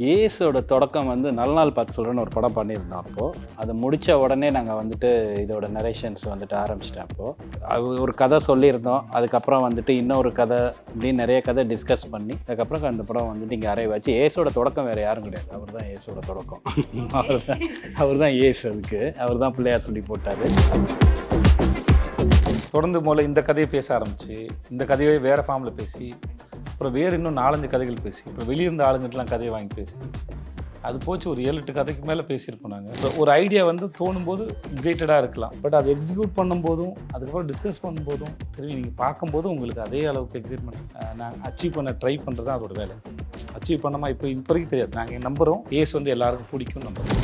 ஏஸோட தொடக்கம் வந்து நல்ல நாள் பார்த்து சொல்கிறேன்னு ஒரு படம் பண்ணியிருந்தோம். அப்போது அதை முடித்த உடனே நாங்கள் வந்துட்டு இதோட நரேஷன்ஸ் வந்துட்டு ஆரம்பிச்சிட்டேன். அப்போது அது ஒரு கதை சொல்லியிருந்தோம். அதுக்கப்புறம் வந்துட்டு இன்னொரு கதை இப்படின்னு நிறைய கதை டிஸ்கஸ் பண்ணி அதுக்கப்புறம் அந்த படம் வந்துட்டு இங்கே அரைவாச்சு. ஏஸோட தொடக்கம் வேறு யாரும் கிடையாது, அவர் தான் ஏஸோட தொடக்கம். அவர் தான் ஏஸ், அதுக்கு அவர் தான் பிள்ளையார் சொல்லி போட்டார். தொடர்ந்து முதல்ல இந்த கதையை பேச ஆரம்பிச்சு, இந்த கதையை வேறு ஃபார்மில் பேசி, அப்புறம் வேறு இன்னும் 4-5 கதைகள் பேசி, அப்புறம் வெளியிருந்த ஆளுங்கிட்டலாம் கதையை வாங்கி பேசி, அது போச்சு ஒரு 7-8 கதைக்கு மேலே பேசியிருப்போம் நாங்கள். இப்போ ஒரு ஐடியா வந்து தோணும்போது எக்ஸைட்டடாக இருக்கலாம், பட் அதை எக்ஸிக்யூட் பண்ணும்போதும் அதுக்கப்புறம் டிஸ்கஸ் பண்ணும்போதும் திரும்பி நீங்கள் பார்க்கும்போதும் உங்களுக்கு அதே அளவுக்கு எக்ஸைட்மெண்ட் நான் அச்சீவ் பண்ண ட்ரை பண்ணுறது தான் அதோட வேலை. அச்சீவ் பண்ணாமல் இப்போ வரைக்கும் தெரியாது. நாங்கள் நம்புகிறோம் ஏஸ் வந்து எல்லாருக்கும் பிடிக்கும் நம்புகிறோம்.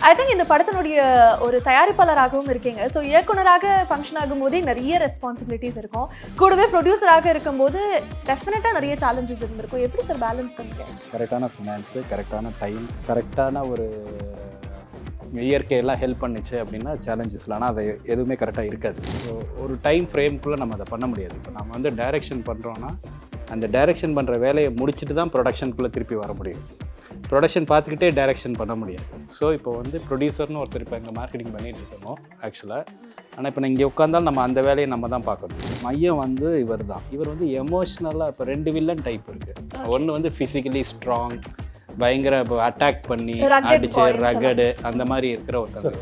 ஐ திங்க் இந்த படத்தினுடைய ஒரு தயாரிப்பாளராகவும் இருக்கீங்க. ஸோ இயக்குனராக ஃபங்க்ஷன் ஆகும்போதே நிறைய ரெஸ்பான்சிபிலிட்டிஸ் இருக்கும். கூடவே ப்ரொடியூசராக இருக்கும்போது டெஃபினட்டாக நிறைய சேலஞ்சஸ் இருந்திருக்கும். எப்படி சார் பேலன்ஸ் பண்ணிட்டேன்? கரெக்டான ஃபினான்ஸு, கரெக்டான டைம், கரெக்டான ஒரு இயற்கையெல்லாம் ஹெல்ப் பண்ணிச்சு அப்படின்னா சேலஞ்சஸ்ல. ஆனால் அது எதுவுமே கரெக்டாக இருக்காது. ஸோ ஒரு டைம் ஃப்ரேம்குள்ளே நம்ம அதை பண்ண முடியாது. இப்போ நம்ம வந்து டைரெக்ஷன் பண்ணுறோன்னா அந்த டைரெக்ஷன் பண்ணுற வேலையை முடிச்சுட்டு தான் ப்ரொடக்ஷனுக்குள்ளே திருப்பி வர முடியும். ப்ரொடக்ஷன் பார்த்துக்கிட்டே டைரெக்ஷன் பண்ண முடியாது. ஸோ இப்போ வந்து ப்ரொடியூசர்னு ஒருத்தர் இப்போ எங்கள் மார்க்கெட்டிங் பண்ணிகிட்டு இருக்கோம் ஆக்சுவலாக. ஆனால் இப்போ இங்கே உட்காந்தாலும் நம்ம அந்த வேலையை நம்ம தான் பார்க்கணும். மையம் வந்து இவர் தான். இவர் வந்து எமோஷ்னலாக இப்போ 2 வில்லன் டைப் இருக்குது. ஒன்று வந்து ஃபிசிக்கலி ஸ்ட்ராங், பயங்கர இப்போ அட்டாக் பண்ணி அடிச்சு ரகடு அந்த மாதிரி இருக்கிற ஒருத்தர்.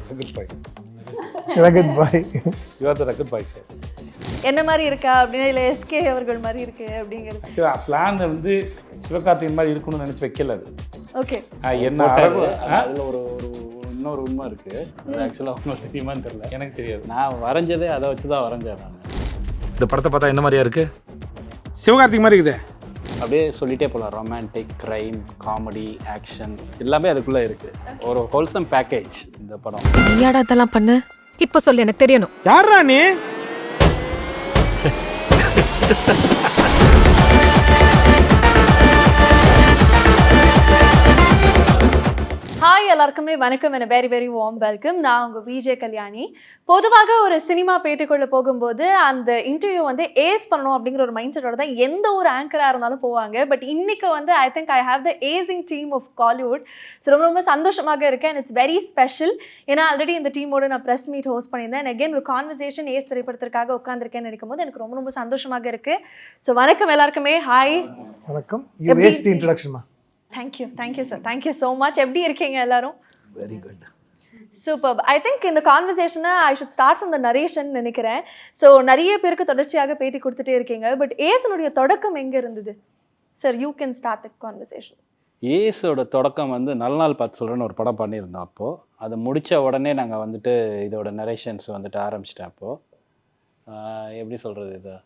ரகட் பாய். யூஆர் த ரகட் பாய் சார். என்ன மாதிரி இருக்கா அப்படின்னா இல்லை எஸ்கே அவர்கள் மாதிரி இருக்கு அப்படிங்கிறது பிளான் வந்து சிவகார்த்திகேயன் மாதிரி இருக்கணும்னு நினச்சி வைக்கல. அது ஓகே. என்ன அதில் ஒரு இன்னொரு உண்மை இருக்குது. அது ஆக்சுவலாக உங்களுக்கு தெரியுமான்னு தெரியல, எனக்கு தெரியாது. நான் வரைஞ்சதே அதை வச்சு தான் வரைஞ்சேன் நான். இந்த படத்தை பார்த்தா என்ன மாதிரியா இருக்குது? சிவகார்த்திக் மாதிரி இருக்குது. அப்படியே சொல்லிட்டே போகலாம். ரொமான்டிக், க்ரைம், காமெடி, ஆக்ஷன் எல்லாமே அதுக்குள்ளே இருக்குது. ஒரு ஹோல்சம் பேக்கேஜ் இந்த படம். நீயாடா அதெல்லாம் பண்ணு? இப்போ சொல்லு, எனக்கு தெரியணும். யாரா நீ? ஹாய் எல்லாருக்குமே வணக்கம். என்ன வெரி வெரி வார்ம் வெல்கம். நான் உங்கள் விஜே கல்யாணி. பொதுவாக ஒரு சினிமா பேட்டிக்குள்ளே போகும்போது அந்த இன்டர்வியூ வந்து ஏஸ் பண்ணணும் அப்படிங்கிற ஒரு மைண்ட் செட்டோட தான் எந்த ஒரு ஆங்கராக இருந்தாலும் போவாங்க. பட் இன்னைக்கு வந்து I think I have the acing team of Kollywood. So ரொம்ப ரொம்ப சந்தோஷமாக இருக்கேன். It's very special. ஏன்னா ஆல்ரெடி இந்த டீமோட நான் ப்ரெஸ் மீட் ஹோஸ்ட் பண்ணியிருந்தேன். அகேன் ஒரு கான்வர்சேஷன் ஏஸ் திரைப்படத்திற்காக உட்காந்துருக்கேன்னு நினைக்கும் போது எனக்கு ரொம்ப ரொம்ப சந்தோஷமாக இருக்குது. ஸோ வணக்கம் எல்லாருக்குமே. ஹாய். வணக்கம். You waste the introduction. Thank you sir. Thank you so much. எப்படி இருக்கீங்க எல்லாரும்? Very good. Super. I think இந்த கான்வர்சேஷனை I should start from the narration நினைக்கிறேன். ஸோ நிறைய பேருக்கு தொடர்ச்சியாக பேட்டி கொடுத்துட்டே இருக்கீங்க. பட் ஏஸனுடைய தொடக்கம் எங்கே இருந்தது sir? You can start the conversation. ஏஸோட தொடக்கம் வந்து நல்ல நாள் பார்த்து சொல்கிறேன்னு ஒரு படம் பண்ணியிருந்தோம். அப்போது அதை முடித்த உடனே நாங்கள் வந்துட்டு இதோட நரேஷன்ஸ் வந்துட்டு ஆரம்பிச்சிட்டேன். அப்போது எப்படி சொல்கிறது, இதை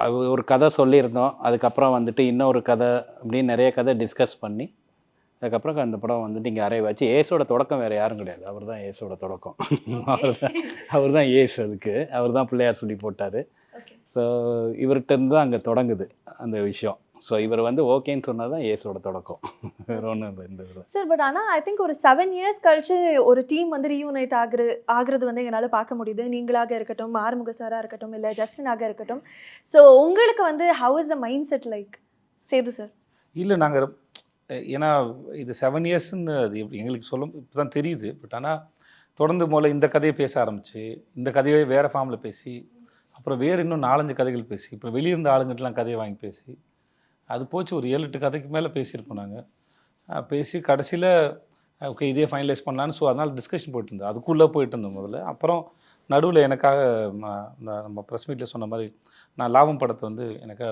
அது ஒரு கதை சொல்லியிருந்தோம். அதுக்கப்புறம் வந்துட்டு இன்னொரு கதை இப்படின்னு நிறைய கதை டிஸ்கஸ் பண்ணி அதுக்கப்புறம் அந்த படம் வந்துட்டு இங்கே அரைவாச்சு. ஏஸோட தொடக்கம் வேறு யாரும் கிடையாது, அவர் தான் ஏஸோட தொடக்கம். அவர் தான் ஏஸ், அதுக்கு அவர் தான் பிள்ளையார் சொல்லி போட்டார். ஸோ இவர்கிட்டருந்து தான் அங்கே தொடங்குது அந்த விஷயம். ஸோ இவர் வந்து ஓகேன்னு சொன்னால் தான் ஏஸோட தொடக்கம், வேறு ஒன்றும் இல்லை இந்த இதில் சார். பட் ஆனால் ஐ திங்க் ஒரு 7 இயர்ஸ் கழிச்சு ஒரு டீம் வந்து ரீயூனைட் ஆகுறது வந்து எங்களால் பார்க்க முடியுது. நீங்களாக இருக்கட்டும், ஆறுமுக சாராக இருக்கட்டும், இல்லை ஜஸ்டினாக இருக்கட்டும். ஸோ உங்களுக்கு வந்து how is the mindset like Sethu sir? இல்லை, நாங்கள் ஏன்னா இது 7 இயர்ஸ்ன்னு அது எங்களுக்கு சொல்லும் இப்போ தான் தெரியுது. பட் ஆனால் தொடர்ந்து முதல்ல இந்த கதையை பேச ஆரம்பிச்சு, இந்த கதையை வேறு ஃபார்மில் பேசி, அப்புறம் வேறு இன்னும் 4-5 கதைகள் பேசி, அப்புறம் வெளியிருந்த ஆளுங்கிட்டலாம் கதையை வாங்கி பேசி, அது போச்சு ஒரு 7-8 கதைக்கு மேலே பேசியிருப்போம் நாங்கள். பேசி கடைசியில் ஓகே இதே ஃபைனலைஸ் பண்ணலான்னு. ஸோ அதனால் டிஸ்கஷன் போயிட்டு இருந்தோம், அதுக்குள்ளே போயிட்டு இருந்தோம் முதல்ல. அப்புறம் நடுவில் எனக்காக நம்ம ப்ரெஸ் மீட்டில் சொன்ன மாதிரி நான் லாபம் படத்தை வந்து எனக்காக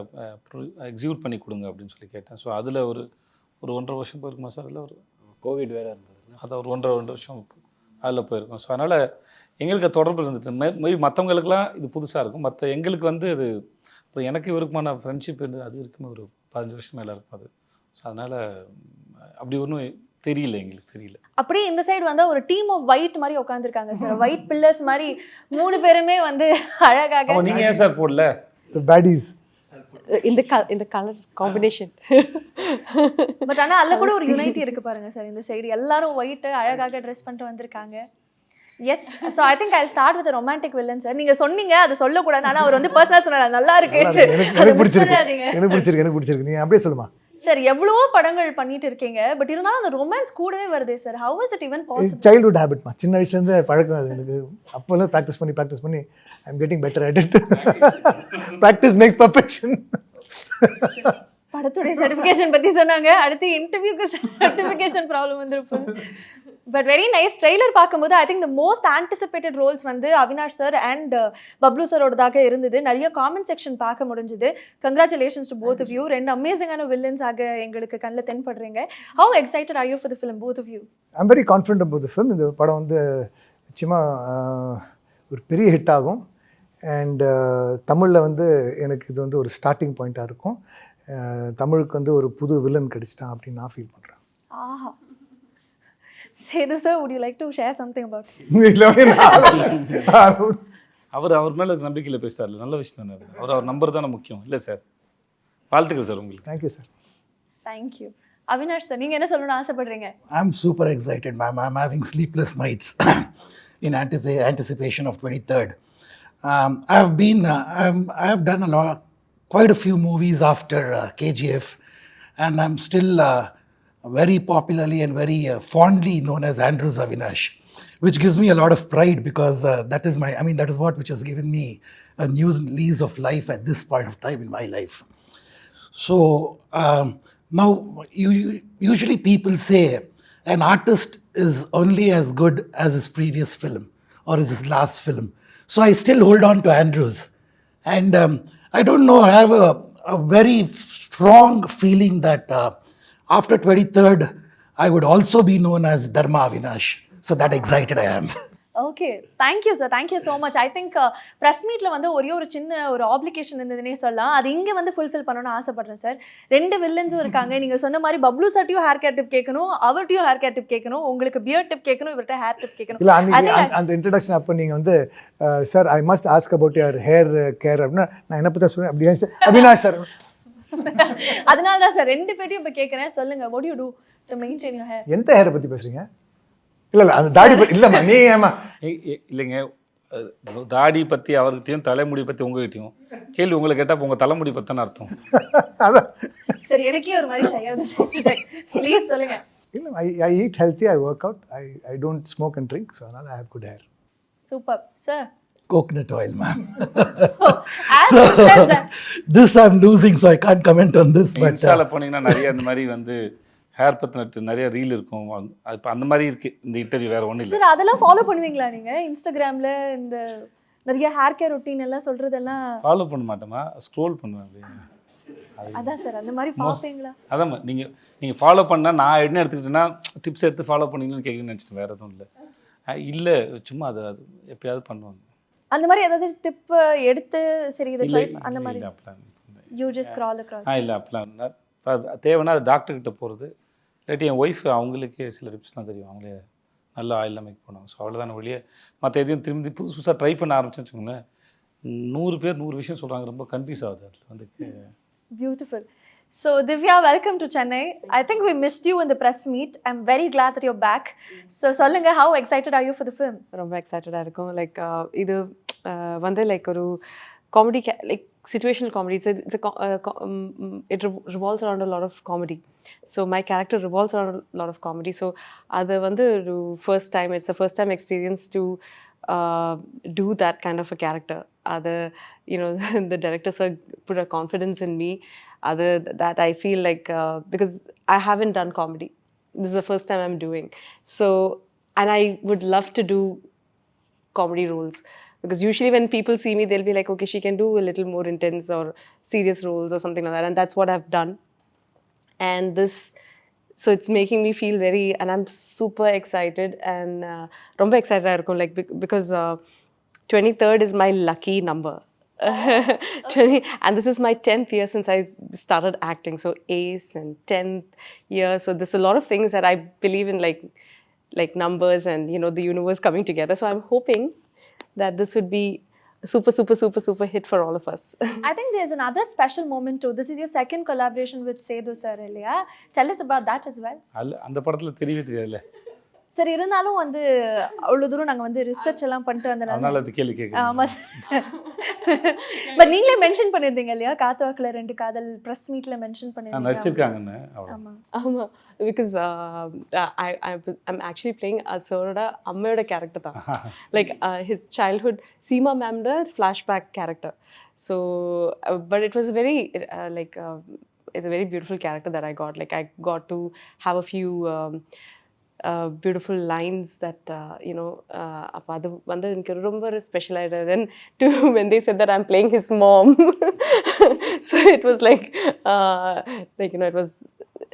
எக்ஸிக்யூட் பண்ணி கொடுங்க அப்படின்னு சொல்லி கேட்டேன். ஸோ அதில் ஒரு 1.5 வருஷம் போயிருக்குமா சார்? அதில் ஒரு கோவிட் வேறு இருந்தது, அதை ஒரு 1.5 வருஷம் அதில் போயிருக்கோம். ஸோ அதனால் எங்களுக்கு தொடர்பு இருந்தது. மேபி மற்றவங்களுக்குலாம் இது புதுசாக இருக்கும், மற்ற எங்களுக்கு வந்து அது இப்போ எனக்கு இவருக்குமான ஃப்ரெண்ட்ஷிப் இருந்து அது இருக்குமே ஒரு 15 வருஷம் மேலே இருக்கும் அது. ஸோ அதனால் அப்படி ஒன்றும் தெரியல, எங்களுக்கு தெரியல. அப்படியே இந்த சைடு வந்து ஒரு டீம் ஆஃப் ஒயிட் மாதிரி உட்காந்துருக்காங்க சார். ஒயிட் பில்லர்ஸ் மாதிரி 3 பேருமே வந்து அழகாக. நீங்கள் ஏன் சார் போடல பேடிஸ்? இந்த கலர் காம்பினேஷன். பட் ஆனால் அதில் கூட ஒரு யுனைட்டி இருக்கு பாருங்க சார். இந்த சைடு எல்லாரும் ஒயிட்டு அழகாக ட்ரெஸ் பண்ணிட்டு வந்திருக்காங்க. Yes so I think I start with romantic villain sir. நீங்க சொன்னீங்க அது சொல்லக்கூடாது, ஆனால் அவர் வந்து பர்சனலாக சொன்னார் நல்லா இருக்கு. எனக்கு பிடிச்சிருக்கு நீ அப்படியே சொல்லுமா. சார் எவ்வளவோ படங்கள் பண்ணிட்டு இருக்கீங்க, பட் இருந்தாலும் அந்த ரொமான்ஸ் கூடவே வருதே sir. How is it even possible? Childhood ஹேபிட்மா, சின்ன வயசுலேருந்து பழக்கம் அது எனக்கு. அப்போல்லாம் ப்ராக்டிஸ் பண்ணி I am getting better at it. Practice makes perfection. படத்துடைய சர்டிஃபிகேஷன் பற்றி சொன்னாங்க, அடுத்து இன்டர்வியூக்கு சர்டிஃபிகேஷன் ப்ராப்ளம் வந்துருப்பு. But very nice. ட்ரெய்லர் பார்க்கும்போது I think the most anticipated roles வந்து அவினாஷ் சார் அண்ட் பப்ளு சாரோடதாக இருந்தது. நிறைய காமெண்ட் செக்ஷன் பார்க்க முடிஞ்சுது. Congratulations to both of you. 2 அமேசிங்கான வில்லன்ஸ் ஆக எங்களுக்கு கண்ணில் தென்படுறீங்க. How excited are you for the film both of you? I'm very confident about the film. இந்த படம் வந்து நிச்சயமாக ஒரு பெரிய ஹிட் ஆகும். அண்ட் தமிழில் வந்து எனக்கு இது வந்து ஒரு ஸ்டார்டிங் பாயிண்ட்டாக இருக்கும். தமிழுக்கு வந்து ஒரு புது வில்லன் கிடைச்சிட்டான் அப்படின்னு நான் ஃபீல் பண்ணுறேன். ஆஹா. Sethu sir, would you like to share something about it? அவர் மேலே நம்பிக்கையில் பேசுகிறாரு, நல்ல விஷயம் தானே அது. அவர் நம்பர் தானே முக்கியம் இல்லை சார்? வாழ்த்துக்கள் சார் உங்களுக்கு. Thank you sir. Thank you. Avinash sir, நீங்கள் என்ன சொல்லணும்னு ஆசைப்படுறீங்க? I'm super excited, ma'am. I'm having sleepless nights in anticipation of 23rd. I have done quite a few movies after KGF, and I'm still very popularly and very fondly known as Andrews Avinash, which gives me a lot of pride because that is what which has given me a new lease of life at this point of time in my life. So now, usually people say an artist is only as good as his previous film or his last film. So I still hold on to Andrews. And I don't know, I have a very strong feeling that after 23rd, I would also be known as Dharma Avinash. So that excited I am. Okay, thank you sir, thank you so much. I think press மீட்டில் வந்து ஒரே ஒரு சின்ன ஒரு application இருந்ததுன்னே சொல்லலாம். அது இங்கே வந்து ஃபுல்ஃபில் பண்ணணும்னு ஆசைப்படுறேன் சார். 2 வில்லன்ஸும் இருக்காங்க. நீங்கள் சொன்ன மாதிரி பப்ளு சார்ட்டையும் ஹேர் கேர் டிப் கேட்கணும், அவர்கிட்டையும் ஹேர் கேர் டிப் கேட்கணும், உங்களுக்கு பியர் டிப் கேட்கணும், இவர்கிட்ட ஹேர் டிப் கேட்கணும். இல்லை, அந்த இன்ட்ரடக்ஷன் அப்போ நீங்கள் வந்து sir I must ask about your hair care அப்படின்னா நான் என்ன பற்றி சொல்லுவேன் அப்படி அவினாஷ் சார். அதனால தான் சார் 2 பேரையும் இப்போ கேட்குறேன். சொல்லுங்கள், what do you do to maintain your hair? எந்த ஹேரை பற்றி பேசுகிறீங்க? இல்லை அந்த தாடி பற்றி இல்லைம்மா, நீ ஏமா இல்லைங்க, தாடி பற்றி அவர்கிட்டையும் தலைமுடி பற்றி உங்ககிட்டையும் கேள்வி உங்களை கேட்டால் உங்கள் தலைமுடி பற்றின அர்த்தம். அதான் சரி, எனக்கே ஒரு மாதிரி ஷையாக ப்ளீஸ் சொல்லுங்கள். இல்லை, I eat healthy, I work out, I don't smoke and drink. So அதனால் I have good hair. Super sir. Coconut oil, ma'am. So, this I'm losing, so I can't comment on this. But இன்ஸ்டாவில் போனீங்கன்னா நிறைய இந்த மாதிரி வந்து hair பற்றின நிறைய reel இருக்கும். அது இப்போ அந்த மாதிரி இருக்குது இந்த இன்டர்வியூ, வேறு ஒன்றும் இல்லை சார். அதெல்லாம் ஃபாலோ பண்ணுவீங்களா நீங்கள்? இன்ஸ்டாகிராமில் இந்த நிறைய ஹேர் கேர் ரொட்டீன் எல்லாம் சொல்கிறதெல்லாம் ஃபாலோ பண்ண மாட்டோமா, ஸ்க்ரோல் பண்ணுவேன். அதான் சார், அந்த மாதிரி பார்ப்பீங்களா? அதான் நீங்கள் ஃபாலோ பண்ணால் நான் என்ன எடுத்துக்கிட்டேன்னா டிப்ஸ் எடுத்து ஃபாலோ பண்ணீங்கன்னு கேட்குன்னு நினச்சிட்டேன், வேறு எதுவும் இல்லை. இல்லை, சும்மா அது எப்பயாவது பண்ணுவாங்க. அந்த மாதிரி ஏதாவது டிப் எடுத்து சரி இதை ட்ரை அந்த மாதிரி யூ ஜஸ்ட் ஸ்க்ரால் அக்ராஸ்? இல்லை, அப்படிலாம் தேவைன்னா அது டாக்டர்கிட்ட போகிறது. இல்லாட்டி என் ஒய்ஃப் அவங்களுக்கே சில டிப்ஸ்லாம் தெரியும், அவங்களே நல்ல ஆயிலெலாம் மேக் பண்ணுவாங்க. ஸோ அவ்வளோதான வழியே. மற்ற எதையும் திரும்பி புதுசாக ட்ரை பண்ண ஆரம்பிச்சேன்னு வச்சுக்கோங்களேன், 100 பேர் 100 விஷயம் சொல்கிறாங்க, ரொம்ப கன்ஃபியூஸ் ஆகுது அதில் வந்து. Beautiful. So Divya, welcome to Chennai. I think we missed you in the press meet. I'm very glad that you're back. So சொல்லுங்க, how excited are you for the film? ரொம்ப எக்ஸைட்டடாக இருக்கும். லைக் இது வந்து like ஒரு comedy, like situational comedy. It revolves around a lot of comedy. So my character revolves around a lot of comedy. So அது வந்து it's the first time experience to do that kind of a character. The directors put a confidence in me. That I feel like because I haven't done comedy, this is the first time I'm doing. So, and I would love to do comedy roles, because usually when people see me, they'll be like, okay, she can do a little more intense or serious roles or something like that, and that's what I've done. And so it's making me feel and I'm super excited, and romba excited ah irukum, like because 23rd is my lucky number. And this is my 10th year since I started acting, so ace and 10th year. So there's a lot of things that I believe in, like numbers and the universe coming together. So I'm hoping that this would be a super hit for all of us. I think there's another special moment too. This is your second collaboration with Sethu sir, இல்லையா? Tell us about that as well. அந்த படத்தில் தெரியவே தெரியாதுல்ல. Sir இருந்தாலும் வந்து அவ்வளவு தூரம் நாங்க வந்து ரிசர்ச் எல்லாம் பண்ணிட்டு வந்தனால அதனால அது கேள்வி கேட்குறேன். ஆமா சார். பட் நீங்களே மென்ஷன் பண்ணிருந்தீங்க இல்லையா, காத்துவாக்குல 2 காதல் பிரஸ் மீட்ல மென்ஷன் பண்ணிருந்தீங்க. நடிச்சிருக்காங்கன்னு அவ்வளோ. ஆமா. ஆமா, because I'm actually playing Asoda அம்மையோட கேரக்டர் தான். Like his childhood Seema ma'am the flashback character. So but it was very like it's a very beautiful character that I got. Like I got to have a few beautiful lines that you know அப்ப அது வந்து எனக்கு ரொம்ப special ஆயிடுது. Then to when they said that I'm playing his mom, so it was like you know, it was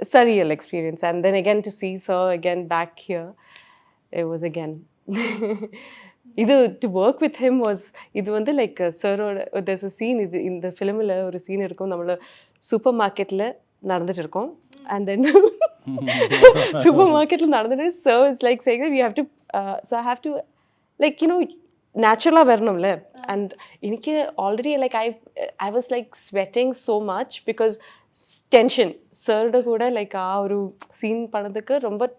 a surreal experience. And then again to see Sir again back here, it was again இது to work with him was இது வந்து like சரோட there's a scene இது இந்த ஃபிலிமில் ஒரு scene இருக்கும், நம்மள super மார்க்கெட்டில் நடந்துட்டு இருக்கோம். And then சூப்பர் மார்க்கெட்டில் நடந்துட்டு Sir is like saying that we have to so I have to like you know நேச்சுரலாக வரணும்ல. அண்ட் எனக்கு already like I was like sweating so much because tension சரோட கூட லைக் ஒரு சீன் பண்ணதுக்கு ரொம்ப.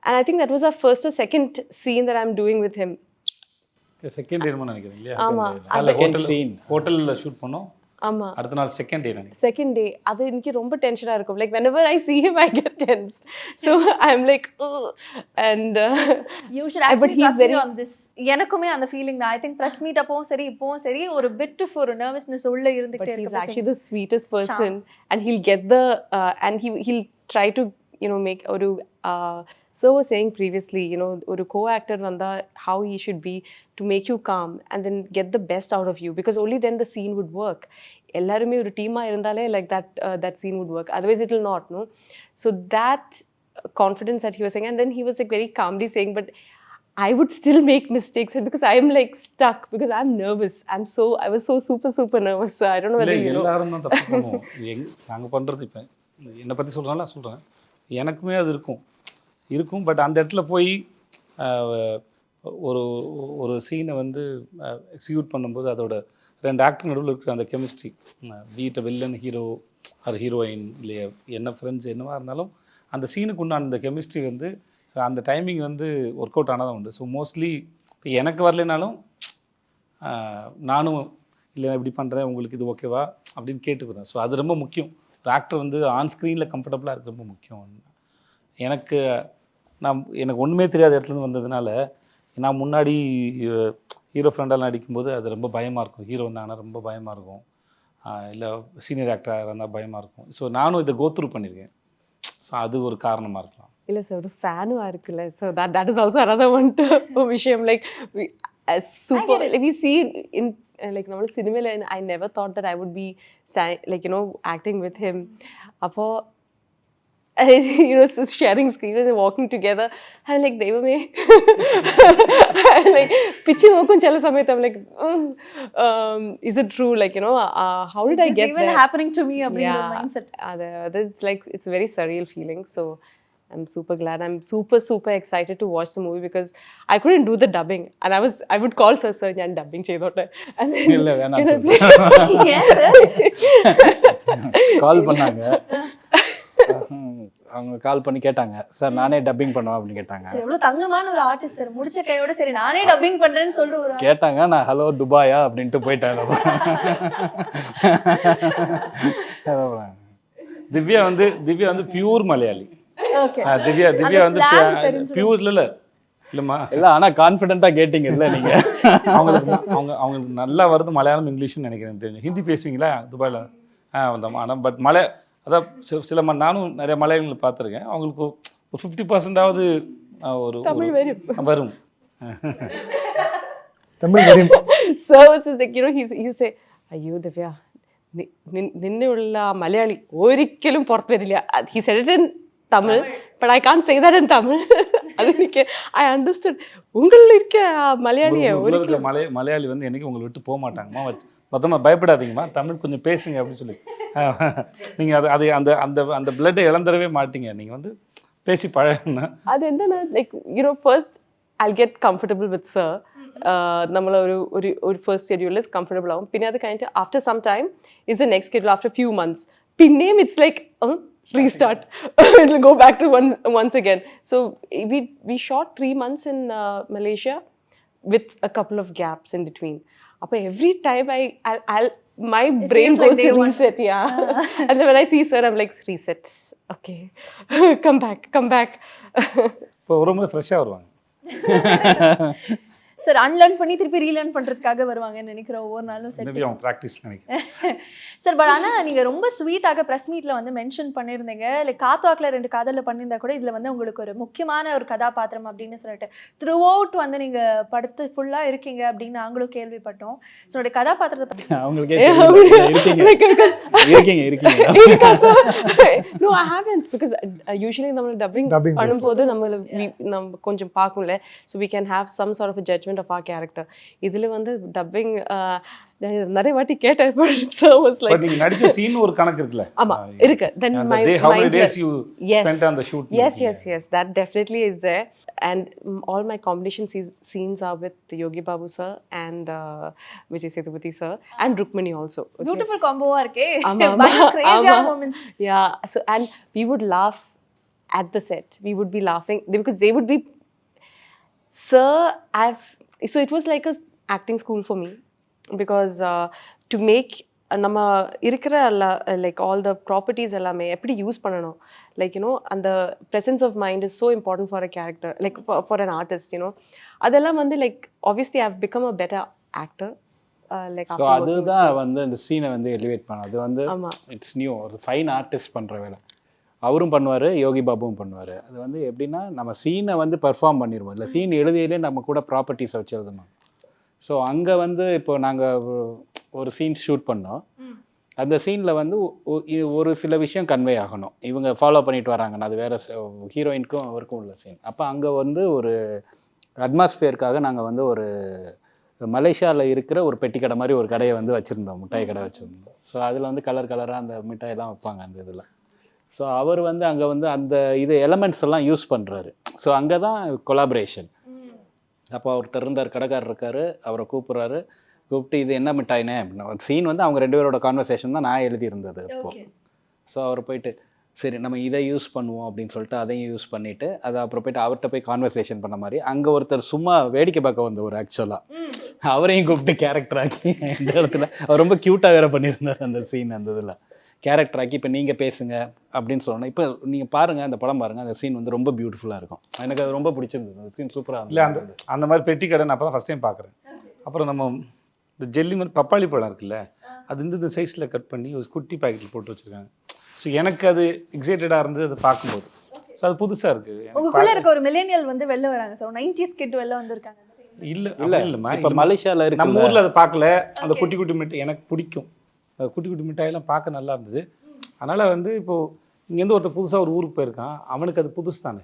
And I think that was our first or second scene that I'm doing with him. Second day நினைக்கிறேன் இல்லையா? ஆமா, ஹோட்டலில் ஷூட் பண்ணோம். ஆமா, அடுத்த நாள் செகண்ட் டே நினைக்கிறேன். செகண்ட் டே அது எனக்கு ரொம்ப டென்ஷனாக இருக்கும். Like whenever I see him I get tense. So I'm like and you should actually but he's trust very me on this. எனக்குமே அந்த ஃபீலிங் தான். I think press meet அப்பவும் சரி இப்பவும் சரி ஒரு bit of ஒரு nervousness உள்ள இருந்துட்டே but இருக்கு. he's actually the sweetest person and he'll get the and he'll try to you know make oru so was saying previously you know oru co-actor vanda how he should be to make you calm and then get the best out of you, because only then the scene would work. Ellarume oru team ah irundale like that scene would work, otherwise it will not, no. So that confidence that he was saying, and then he was like very calmly saying, but I would still make mistakes because I am like stuck because I'm nervous. I was so super nervous. So I don't know whether you know. எல்லாரும் தான் தப்பு பண்ணுவோம். நாங்கள் பண்ணுறது இப்போ என்னை பற்றி சொல்கிறனால சொல்கிறேன், எனக்குமே அது இருக்கும். பட் அந்த இடத்துல போய் ஒரு சீனை வந்து எக்ஸிக்யூட் பண்ணும்போது அதோட 2 ஆக்டர் நடுவில் இருக்கிற அந்த கெமிஸ்ட்ரி, வீட்டை வில்லன் ஹீரோ அது ஹீரோயின் இல்லையா என்ன ஃப்ரெண்ட்ஸ் என்னவாக இருந்தாலும் அந்த சீனுக்கு உண்டான அந்த கெமிஸ்ட்ரி வந்து ஸோ அந்த டைமிங் வந்து ஒர்க் அவுட் ஆனதான் உண்டு. ஸோ மோஸ்ட்லி இப்போ எனக்கு வரலைனாலும் நானும் இல்லை இப்படி பண்ணுறேன் உங்களுக்கு இது ஓகேவா அப்படின்னு கேட்டுக்கிறேன். ஸோ அது ரொம்ப முக்கியம். ஒரு ஆக்டர் வந்து ஆன் ஸ்க்ரீனில் கம்ஃபர்டபுளாக இருக்கிறது ரொம்ப முக்கியம். எனக்கு ஒன்றுமே தெரியாத இடத்துலேருந்து வந்ததுனால நான் முன்னாடி ஹீரோ ஃப்ரெண்டால் நடிக்கும்போது அது ரொம்ப பயமாக இருக்கும். ஹீரோ வந்தாங்கன்னா ரொம்ப பயமாக இருக்கும், இல்லை சீனியர் ஆக்டராக இருந்தால் பயமாக இருக்கும். ஸோ நானும் இதை கோத்ரூ பண்ணியிருக்கேன். ஸோ அது ஒரு காரணமாக இருக்கலாம். இல்லை சார், ஒரு ஃபேனும் இருக்குல்ல. So that is also another one விஷயம். Like super we see in like நம்ம சினிமாவில் I never thought that I would be like you know acting with him. அப்போ you know sharing screen and walking together, I'm like devame like pichu nokum chala samayam like is it true, like you know how did I get even there happening to me அப்படிங்கிற mindset. It's like it's a very surreal feeling. So I'm super glad. I'm super excited to watch the movie because I couldn't do the dubbing and I would call sir and dubbing cheyote and then இல்லை வேணாம் Yes sir. கால் பண்ணாங்க, அவங்க கால் பண்ணி கேட்டாங்க, sir நானே dubbing பண்ணுவேன் அப்படின்னு கேட்டாங்க. எவ்வளவு தங்கமான ஒரு ஆர்டிஸ்ட் சார், முடிச்ச கையோட சரி நானே டப்பிங் பண்றேன்னு சொல்லிட்டு ஒரு கேட்டாங்க. நான் ஹலோ துபாயா அப்படின்ட்டு போயிட்டேன். திவ்யா வந்து பியூர் மலையாளி. ஓகே திவ்யா வந்து பியூர் இல்லைம்மா இல்லை, ஆனால் கான்ஃபிடென்ட்டாக கேட்டிங்கல்ல நீங்கள். அவங்களுக்கு நல்லா வருது மலையாளம் இங்கிலீஷ்னு நினைக்கிறேன். தெரிஞ்சு ஹிந்தி பேசுவீங்களா துபாயில்? வந்தோம். ஆனால் பட் அதான் சில நானும் நிறைய மலையாளிகளை பார்த்துருக்கேன். அவங்களுக்கு ஒரு 50%ஆவது ஒரு தமிழ் வரும். தமிழ் வரும். So it's like you know he say ayyo Divya നിന്നുള്ള മലയാളി ഒരിക്കലും പുറത്തു വരില്ല. He said it in Tamil but I can't say that in Tamil. அதுக்கு I understood உங்களில் இருக்க மலையாளியை ஒரிக்கலும் மலையாளி வந்து என்னைக்கு உங்களை விட்டு போக மாட்டாங்கம்மா, மொத்தமாக பயப்படாதீங்கம்மா, தமிழ் கொஞ்சம் பேசுங்க அப்படின்னு சொல்லி நீங்கள் அது அந்த அந்த அந்த பிளட்டை இழந்துடவே மாட்டீங்க. நீங்கள் வந்து பேசி பழகுனா அது என்னன்னா like you know first I'll get comfortable with sir. നമ്മൾ ഒരു ഫസ്റ്റ് ഷെഡ്യൂളിൽ കംഫർട്ടബിൾ ആവും. പിന്നെ അത് കഴിഞ്ഞിട്ട് after some time is the next schedule after few months പിന്നെയും it's like restart. It'll go back to once again. So we shot 3 months in Malaysia with a couple of gaps in between. But every time I'll my brain feels like goes day to one. reset, yeah. And then when I see sir, I'm like, reset. Okay. Come back. இப்போ ரொம்ப ஃப்ரெஷ்ஷாக வருவாங்க. Sir unlearn பண்ணி திருப்பி relearn பண்ணுறதுக்காக வருவாங்கன்னு நினைக்கிறேன் ஒவ்வொரு நாளும் செட். மேபி அவங்க ப்ராக்டிஸ் நினைக்கிறேன். சார் பட் ஆனால் நீங்கள் ரொம்ப ஸ்வீட்டாக ப்ரெஸ் மீட்டில் வந்து மென்ஷன் பண்ணியிருந்தீங்க, லைக் காத்தாக்கில் 2 காதலில் பண்ணியிருந்தா கூட இதில் வந்து உங்களுக்கு ஒரு முக்கியமான ஒரு கதாபாத்திரம் அப்படின்னு சொல்லிட்டு த்ரூ அவுட் வந்து நீங்கள் படுத்து ஃபுல்லாக இருக்கீங்க அப்படின்னு நாங்களும் கேள்விப்பட்டோம். ஸோ உடைய கதாபாத்திரத்தை பற்றி அவங்களுக்கே இருக்கீங்க. No, I haven't, because usually நம்ம dubbing பண்ணும்போது நம்ம கொஞ்சம் பார்க்கும்ல, so we can have some sort of a judgment of our character. இதுல வந்து dubbing நிறைய வாட்டி கேட்டேன், so was like, பட் நீங்க நடிச்ச சீன் ஒரு கணக்கு இருக்குல்ல. ஆமா இருக்கு. Then And my the day, how many mind, days you yes, spent on the shoot? yes, that definitely is there. And all my combination scenes are with Yogi Babu sir and Vijay Sethupathi sir and Rukmini also. Okay? Beautiful காம்போவாக இருக்கே, ஆமா. கிரேசியான moments. Yeah, so and we would laugh at the set. We would be laughing because they would be, sir, so it was like a acting school for me, because to make நம்ம இருக்கிற like all the properties எல்லாமே எப்படி use பண்ணணும், like you know அந்த presence of mind is so important for a character, like for an artist, you know அதெல்லாம் வந்து like obviously I have become a better actor. Like so அதுதான் வந்து அந்த சீனை வந்து எலிவேட் பண்ண, அது வந்து ஆமா. இட்ஸ் நியூ, ஒரு ஃபைன் ஆர்டிஸ்ட் பண்ணுற வேலை அவரும் பண்ணுவார், யோகி பாபுவும் பண்ணுவார். அது வந்து எப்படின்னா நம்ம சீனை வந்து பெர்ஃபார்ம் பண்ணிடுவோம், இல்லை சீன் எழுதியிலே நம்ம கூட ப்ராப்பர்ட்டிஸை வச்சு எழுதணும். ஸோ அங்கே வந்து இப்போ நாங்கள் ஒரு சீன் ஷூட் பண்ணோம், அந்த சீனில் வந்து ஒரு சில விஷயம் கன்வே ஆகணும், இவங்க ஃபாலோ பண்ணிட்டு வராங்கன்னா அது வேறு ஹீரோயினுக்கும் அவருக்கும் உள்ள சீன். அப்போ அங்கே வந்து ஒரு அட்மாஸ்ஃபியருக்காக நாங்கள் வந்து ஒரு மலேசியாவில் இருக்கிற ஒரு பெட்டி கடை மாதிரி ஒரு கடையை வந்து வச்சுருந்தோம், மிட்டாய் கடை வச்சுருந்தோம். ஸோ அதில் வந்து கலராக அந்த மிட்டாயெல்லாம் வைப்பாங்க அந்த இதில். ஸோ அவர் வந்து அங்கே வந்து அந்த இது எலமெண்ட்ஸ் எல்லாம் யூஸ் பண்ணுறாரு. ஸோ அங்கே தான் கொலாபரேஷன். அப்போ ஒருத்தர் இருந்தார், கடைக்காரர் இருக்கார், அவரை கூப்பிட்டு இது என்ன மிட்டாயினே அப்படின்னு சீன் வந்து அவங்க 2 பேரோட கான்வர்சேஷன் தான் நான் எழுதியிருந்தது அப்போது. ஸோ அவர் போயிட்டு சரி நம்ம இதை யூஸ் பண்ணுவோம் அப்படின்னு சொல்லிட்டு அதையும் யூஸ் பண்ணிவிட்டு அதை அப்புறம் போயிட்டு அவர்கிட்ட போய் கான்வர்சேஷன் பண்ண மாதிரி அங்கே ஒருத்தர் சும்மா வேடிக்கை பார்க்க வந்தவர் ஆக்சுவலாக அவரையும் கூப்பிட்டு கேரக்டர் ஆக்கி இந்த இடத்துல அவர் ரொம்ப க்யூட்டாக வேறு பண்ணியிருந்தார் அந்த சீன். அந்த இதில் கேரக்டர் ஆக்கி இப்போ நீங்கள் பேசுங்க அப்படின்னு சொல்லணும். இப்போ நீங்கள் பாருங்கள், அந்த படம் பாருங்கள், அந்த சீன் வந்து ரொம்ப பியூட்டிஃபுல்லாக இருக்கும். எனக்கு அது ரொம்ப பிடிச்சிருந்தது, அந்த சீன் சூப்பராக இல்லை அந்த மாதிரி பெட்டி கடை நான் அப்போ தான் ஃபஸ்ட் டைம் பார்க்குறேன். அப்புறம் நம்ம இந்த ஜெல்லி மாதிரி பப்பாளி பழம் இருக்குல்ல, அது இந்த சைஸில் கட் பண்ணி ஒரு குட்டி பேக்கெட்டில் போட்டு வச்சுருக்காங்க. ஸோ எனக்கு அது எக்ஸைட்டடாக இருந்தது அதை பார்க்கும்போது. ஸோ அது புதுசாக இருக்குது. உங்களுக்குள்ள இருக்க ஒரு மில்லேனியல் வந்து வெளில வராங்க சார், 90s கிட் வெளில வந்திருக்காங்க. இல்லைம்மா, இப்போ மலேசியாவில் இருக்கு, நம்ம ஊரில் அதை பார்க்கல. அந்த குட்டி குட்டி மிட்டாய் எனக்கு பிடிக்கும், குட்டி குட்டி மிட்டாயெல்லாம் பார்க்க நல்லா இருந்தது. அதனால் வந்து இப்போது இங்கேருந்து ஒருத்தர் புதுசாக ஒரு ஊருக்கு போயிருக்கான், அவனுக்கு அது புதுசு தானே.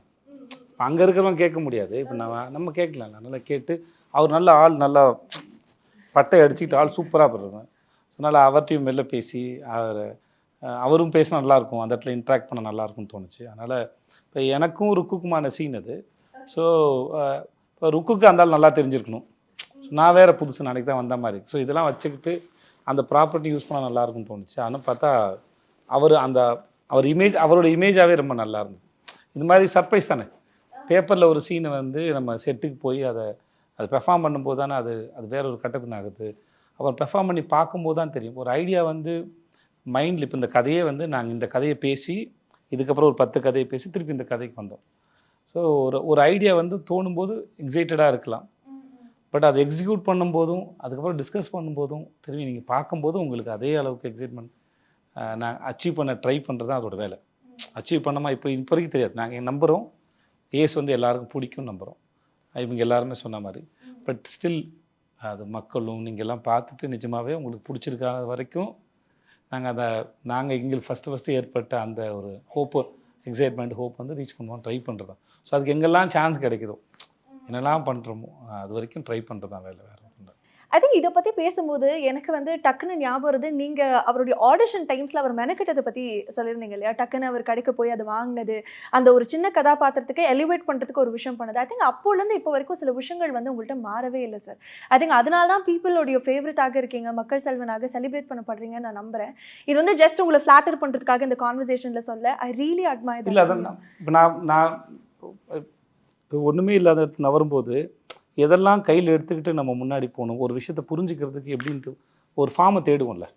இப்போ அங்கே இருக்கிறவங்க கேட்க முடியாது, இப்போ நம்ம கேட்கலாம். நல்லா கேட்டு அவர் நல்ல ஆள், நல்லா பட்டை அடிச்சுக்கிட்டு ஆள் சூப்பராக பண்ணுறேன். ஸோ அதனால் அவர்கிட்டையும் வெளில பேசி அவரும் பேசினா நல்லாயிருக்கும், அந்த இடத்துல இன்ட்ராக்ட் பண்ண நல்லாயிருக்கும்னு தோணுச்சு. அதனால் இப்போ எனக்கும் ருக்குக்குமான சீன் அது. ஸோ இப்போ ருக்குக்கு அந்த ஆள் நல்லா தெரிஞ்சிருக்கணும். ஸோ நான் வேறு புதுசு நாளைக்கு தான் வந்த மாதிரி. ஸோ இதெல்லாம் வச்சுக்கிட்டு அந்த ப்ராப்பர்ட்டி யூஸ் பண்ணால் நல்லாயிருக்கும்னு தோணுச்சு. ஆனால் பார்த்தா அவரோட இமேஜாகவே ரொம்ப நல்லா இருந்தது. இது மாதிரி சர்ப்ரைஸ் தானே, பேப்பரில் ஒரு சீனை வந்து நம்ம செட்டுக்கு போய் அதை பெர்ஃபார்ம் பண்ணும்போது தானே அது வேற ஒரு கட்டத்துக்கு ஆகுது. அப்புறம் பெர்ஃபார்ம் பண்ணி பார்க்கும்போது தான் தெரியும். ஒரு ஐடியா வந்து மைண்டில் இப்போ இந்த கதையே வந்து நாங்கள் இந்த கதையை பேசி இதுக்கப்புறம் ஒரு 10 கதையை பேசி திருப்பி இந்த கதைக்கு வந்தோம். ஸோ ஒரு ஐடியா வந்து தோணும்போது எக்ஸைட்டடாக இருக்கலாம், பட் அதை எக்ஸிக்யூட் பண்ணும்போதும் அதுக்கப்புறம் டிஸ்கஸ் பண்ணும்போதும் திரும்பி நீங்கள் பார்க்கும்போதும் உங்களுக்கு அதே அளவுக்கு எக்ஸைட்மெண்ட் நான் அச்சீவ் பண்ண ட்ரை பண்ணுறது தான் அதோட வேலை. அச்சீவ் பண்ணாமல் இப்போ வரைக்கும் தெரியாது. நாங்கள் நம்புகிறோம் ஏஸ் வந்து எல்லாருக்கும் பிடிக்கும் நம்புகிறோம், இவங்க எல்லாருமே சொன்ன மாதிரி. பட் ஸ்டில் அது மக்களும் நீங்கள் எல்லாம் பார்த்துட்டு நிஜமாகவே உங்களுக்கு பிடிச்சிருக்காத வரைக்கும் நாங்கள் எங்களுக்கு ஃபஸ்ட்டு ஏற்பட்ட அந்த ஒரு ஹோப்பு, எக்ஸைட்மெண்ட், ஹோப் வந்து ரீச் பண்ணுவோம், ட்ரை பண்ணுறது தான். ஸோ அதுக்கு எங்கெல்லாம் சான்ஸ் கிடைக்குதோ என்னெல்லாம் பண்ணுறோமோ அது வரைக்கும் ட்ரை பண்ணுறது தான் வேலை, வேறு ஒன்றும். ஐ திங்க் இதை பற்றி பேசும்போது எனக்கு வந்து டக்குன்னு ஞாபகம் வருது, நீங்கள் அவருடைய ஆடிஷன் டைம்ஸில் அவர் மெனக்கிட்டதை பற்றி சொல்லியிருந்தீங்க இல்லையா? டக்குன்னு அவர் கடைக்கு போய் அதை வாங்கினது, அந்த ஒரு சின்ன கதாபாத்திரத்துக்கு எலிவேட் பண்ணுறதுக்கு ஒரு விஷயம் பண்ணது. ஐ திங்க் அப்போலேருந்து இப்போ வரைக்கும் சில விஷயங்கள் வந்து உங்கள்கிட்ட மாறவே இல்லை சார். ஐ திங்க் அதனால தான் பீப்புளோடைய ஃபேவரட்டாக இருக்கீங்க, மக்கள் செல்வனாக செலிப்ரேட் பண்ணப்படுறீங்கன்னு நான் நம்புகிறேன். இது வந்து ஜஸ்ட் உங்களை ஃப்ளாட்டர் பண்ணுறதுக்காக இந்த கான்வர்சேஷனில் சொல்ல. I really admire. இல்லை அதான் இப்போ நான் இப்போ ஒன்றுமே இல்லாத இடத்துல நவரும்போது எதெல்லாம் கையில் எடுத்துக்கிட்டு நம்ம முன்னாடி போகணும், ஒரு விஷயத்தை புரிஞ்சுக்கிறதுக்கு எப்படின்ட்டு ஒரு ஃபார்மை தேடுவோம்ல.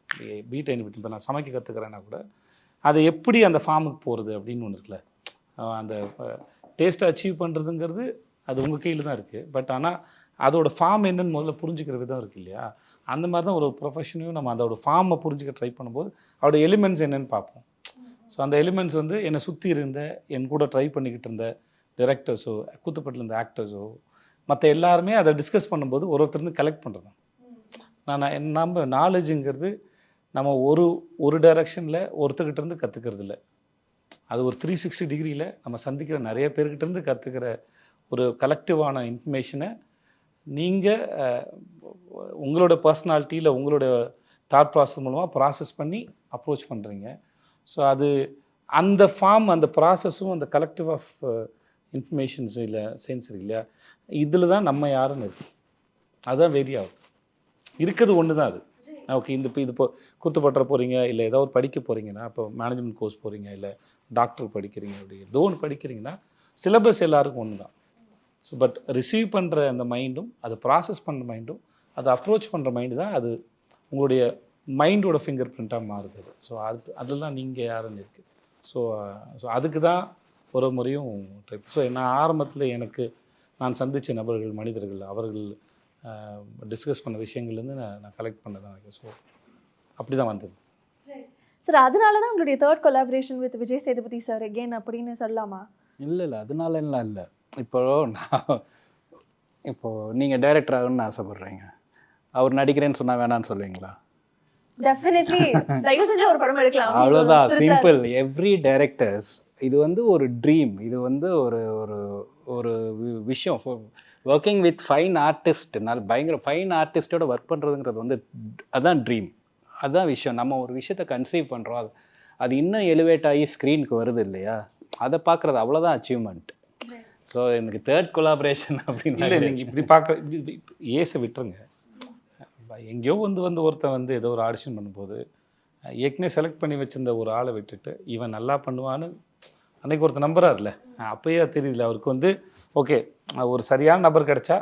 பீட் அண்ட் இப்போ நான் சமைக்க கற்றுக்கிறேன்னா கூட அதை எப்படி அந்த ஃபார்முக்கு போகிறது அப்படின்னு ஒன்று இருக்குல்ல. அந்த டேஸ்ட்டை அச்சீவ் பண்ணுறதுங்கிறது அது உங்கள் கையில் தான் இருக்குது. பட் ஆனால் அதோட ஃபார்ம் என்னன்னு முதல்ல புரிஞ்சுக்கிற விதம் இருக்குது இல்லையா? அந்த மாதிரி தான் ஒரு ப்ரொஃபஷனையும் நம்ம அதோட ஃபார்மை புரிஞ்சுக்க ட்ரை பண்ணும்போது அதோட எலிமெண்ட்ஸ் என்னென்னு பார்ப்போம். ஸோ அந்த எலிமெண்ட்ஸ் வந்து என்னை சுற்றி இருந்த என் கூட ட்ரை பண்ணிக்கிட்டு இருந்த டைரக்டர்ஸோ கூத்துப்பட்டில் இருந்த ஆக்டர்ஸோ மற்ற எல்லாருமே அதை டிஸ்கஸ் பண்ணும்போது ஒருத்தருந்து கலெக்ட் பண்ணுறது. நம்ம நாலேஜுங்கிறது நம்ம ஒரு டைரக்ஷனில் ஒருத்தர்கிட்ட இருந்து கற்றுக்கிறது இல்லை. அது ஒரு 360 டிகிரியில் நம்ம சந்திக்கிற நிறைய பேர்கிட்டேருந்து கற்றுக்கிற ஒரு கலெக்டிவான இன்ஃபர்மேஷனை நீங்கள் உங்களோட பர்சனாலிட்டியில் உங்களோட தாட் ப்ராசஸ் மூலமாக ப்ராசஸ் பண்ணி அப்ரோச் பண்ணுறீங்க. ஸோ அது அந்த ஃபார்ம், அந்த ப்ராசஸும், அந்த கலெக்டிவ் ஆஃப் இன்ஃபர்மேஷன்ஸ் இல்லை சென்சரி இல்லையா, இதில் தான் நம்ம யாருன்னு இருக்குது. அதுதான் வெரி ஆகுது. இருக்கிறது ஒன்று தான் அது. ஓகே, இது இப்போ கூத்துப்பட்டுற போகிறீங்க, இல்லை ஏதோ ஒரு படிக்க போகிறீங்கன்னா, இப்போ மேனேஜ்மெண்ட் கோர்ஸ் போகிறீங்க, இல்லை டாக்டர் படிக்கிறீங்க, அப்படி ஏதோ ஒன்று படிக்கிறீங்கன்னா சிலபஸ் எல்லாருக்கும் ஒன்று தான். ஸோ பட் ரிசீவ் பண்ணுற அந்த மைண்டும், அதை ப்ராசஸ் பண்ணுற மைண்டும், அதை அப்ரோச் பண்ணுற மைண்டு தான் அது உங்களுடைய மைண்டோட ஃபிங்கர் பிரிண்ட்டாக மாறுது. ஸோ அதில் தான் நீங்கள் யாருன்னு இருக்குது. ஸோ அதுக்கு தான் ஒரு முறையும் ட்ரை. ஸோ நான் ஆரம்பத்தில் நான் சந்தித்த நபர்கள், மனிதர்கள், அவர்கள் டிஸ்கஸ் பண்ண விஷயங்கள்லேருந்து நான் கலெக்ட் பண்ணதான். ஸோ அப்படி தான் வந்தது சார். அதனால தான் உங்களுடைய third collaboration with Vijay Sethupathi sir again அப்படின்னு சொல்லலாமா? இல்லை அதனாலலாம் இல்லை. இப்போது நீங்கள் டைரக்டர் ஆகணும்னு ஆசைப்பட்றீங்க, அவர் நடிக்கிறேன்னு சொன்னால் வேணான்னு சொல்லுவீங்களா? டெஃபினெட்லி தயவு செஞ்சு ஒரு படம் எடுக்கலாம். அவ்வளோதான், சிம்பிள். எவ்ரி டைரக்டர்ஸ் இது வந்து ஒரு ட்ரீம். இது வந்து ஒரு ஒரு ஒரு விஷயம். ஒர்க்கிங் வித் ஃபைன் ஆர்டிஸ்ட், பயங்கர ஃபைன் ஆர்டிஸ்டோட ஒர்க் பண்ணுறதுங்கிறது வந்து அதுதான் ட்ரீம், அதுதான் விஷயம். நம்ம ஒரு விஷயத்தை கன்சீவ் பண்ணுறோம், அது இன்னும் எலிவேட் ஆகி ஸ்க்ரீனுக்கு வருது இல்லையா, அதை பார்க்குறது அவ்வளோதான் அச்சீவ்மெண்ட். ஸோ எனக்கு தேர்ட் கொலாபரேஷன் அப்படின்னு இல்லை. நீங்கள் இப்படி பார்க்க ஏசை விட்டுருங்க. எங்கேயோ வந்து ஒருத்தன் ஏதோ ஒரு ஆடிஷன் பண்ணும்போது ஏற்கனவே செலக்ட் பண்ணி வச்சிருந்த ஒரு ஆளை விட்டுட்டு இவன் நல்லா பண்ணுவான்னு அன்றைக்கி ஒருத்தர் நம்புறாருல, அப்போயே தெரியல அவருக்கு ஓகே ஒரு சரியான நபர் கிடைச்சா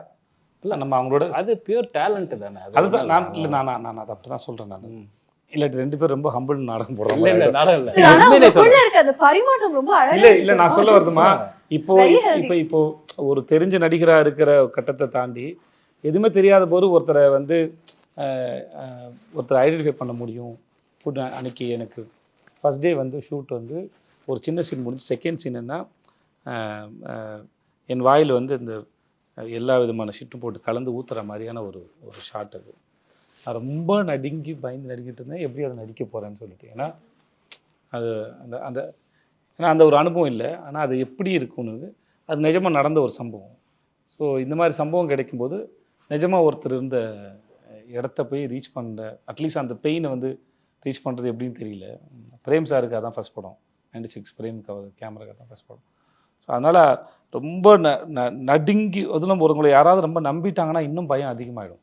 இல்லை நம்ம அவங்களோட அது பியூர் டேலண்ட்டு தானே. அதுதான் நான் அதை அப்படி தான் சொல்கிறேன். நான் இல்லாட்டி 2 பேர் ரொம்ப ஹம்பிள் நாடகம் போடுறோம். இல்லை நான் சொல்ல வருதுமா, இப்போ ஒரு தெரிஞ்ச நடிகராக இருக்கிற கட்டத்தை தாண்டி எதுவுமே தெரியாத போது ஒருத்தரை ஒருத்தரை ஐடென்டிஃபை பண்ண முடியும். அன்றைக்கி எனக்கு ஃபஸ்ட் டே ஷூட் ஒரு சின்ன சீன் முடிஞ்சு, செகண்ட் சீன் என்ன, என் வாயில் இந்த எல்லா விதமான ஷிட்டும் போட்டு கலந்து ஊற்றுற மாதிரியான ஒரு ஷாட். அது நான் ரொம்ப பயந்து நடிக்கிட்டு இருந்தேன், எப்படி அதை நடிக்க போகிறேன்னு சொல்லிட்டு. ஏன்னா அது அந்த ஒரு அனுபவம் இல்லை, ஆனால் அது எப்படி இருக்கும்னு அது நிஜமாக நடந்த ஒரு சம்பவம். ஸோ இந்த மாதிரி சம்பவம் கிடைக்கும்போது நிஜமாக ஒருத்தர் இருந்த இடத்த போய் ரீச் பண்ண, அட்லீஸ்ட் அந்த பெயினை ரீச் பண்ணுறது எப்படின்னு தெரியல. பிரேம் சாருக்கு அதான் ஃபஸ்ட் படம், 96 பிரேமுக்கு கேமராக்கு தான் ஃபஸ்ட் படம். ஸோ அதனால் ரொம்ப நடுங்கி, அதில் ஒருவங்களை யாராவது ரொம்ப நம்பிட்டாங்கன்னா இன்னும் பயம் அதிகமாகிடும்,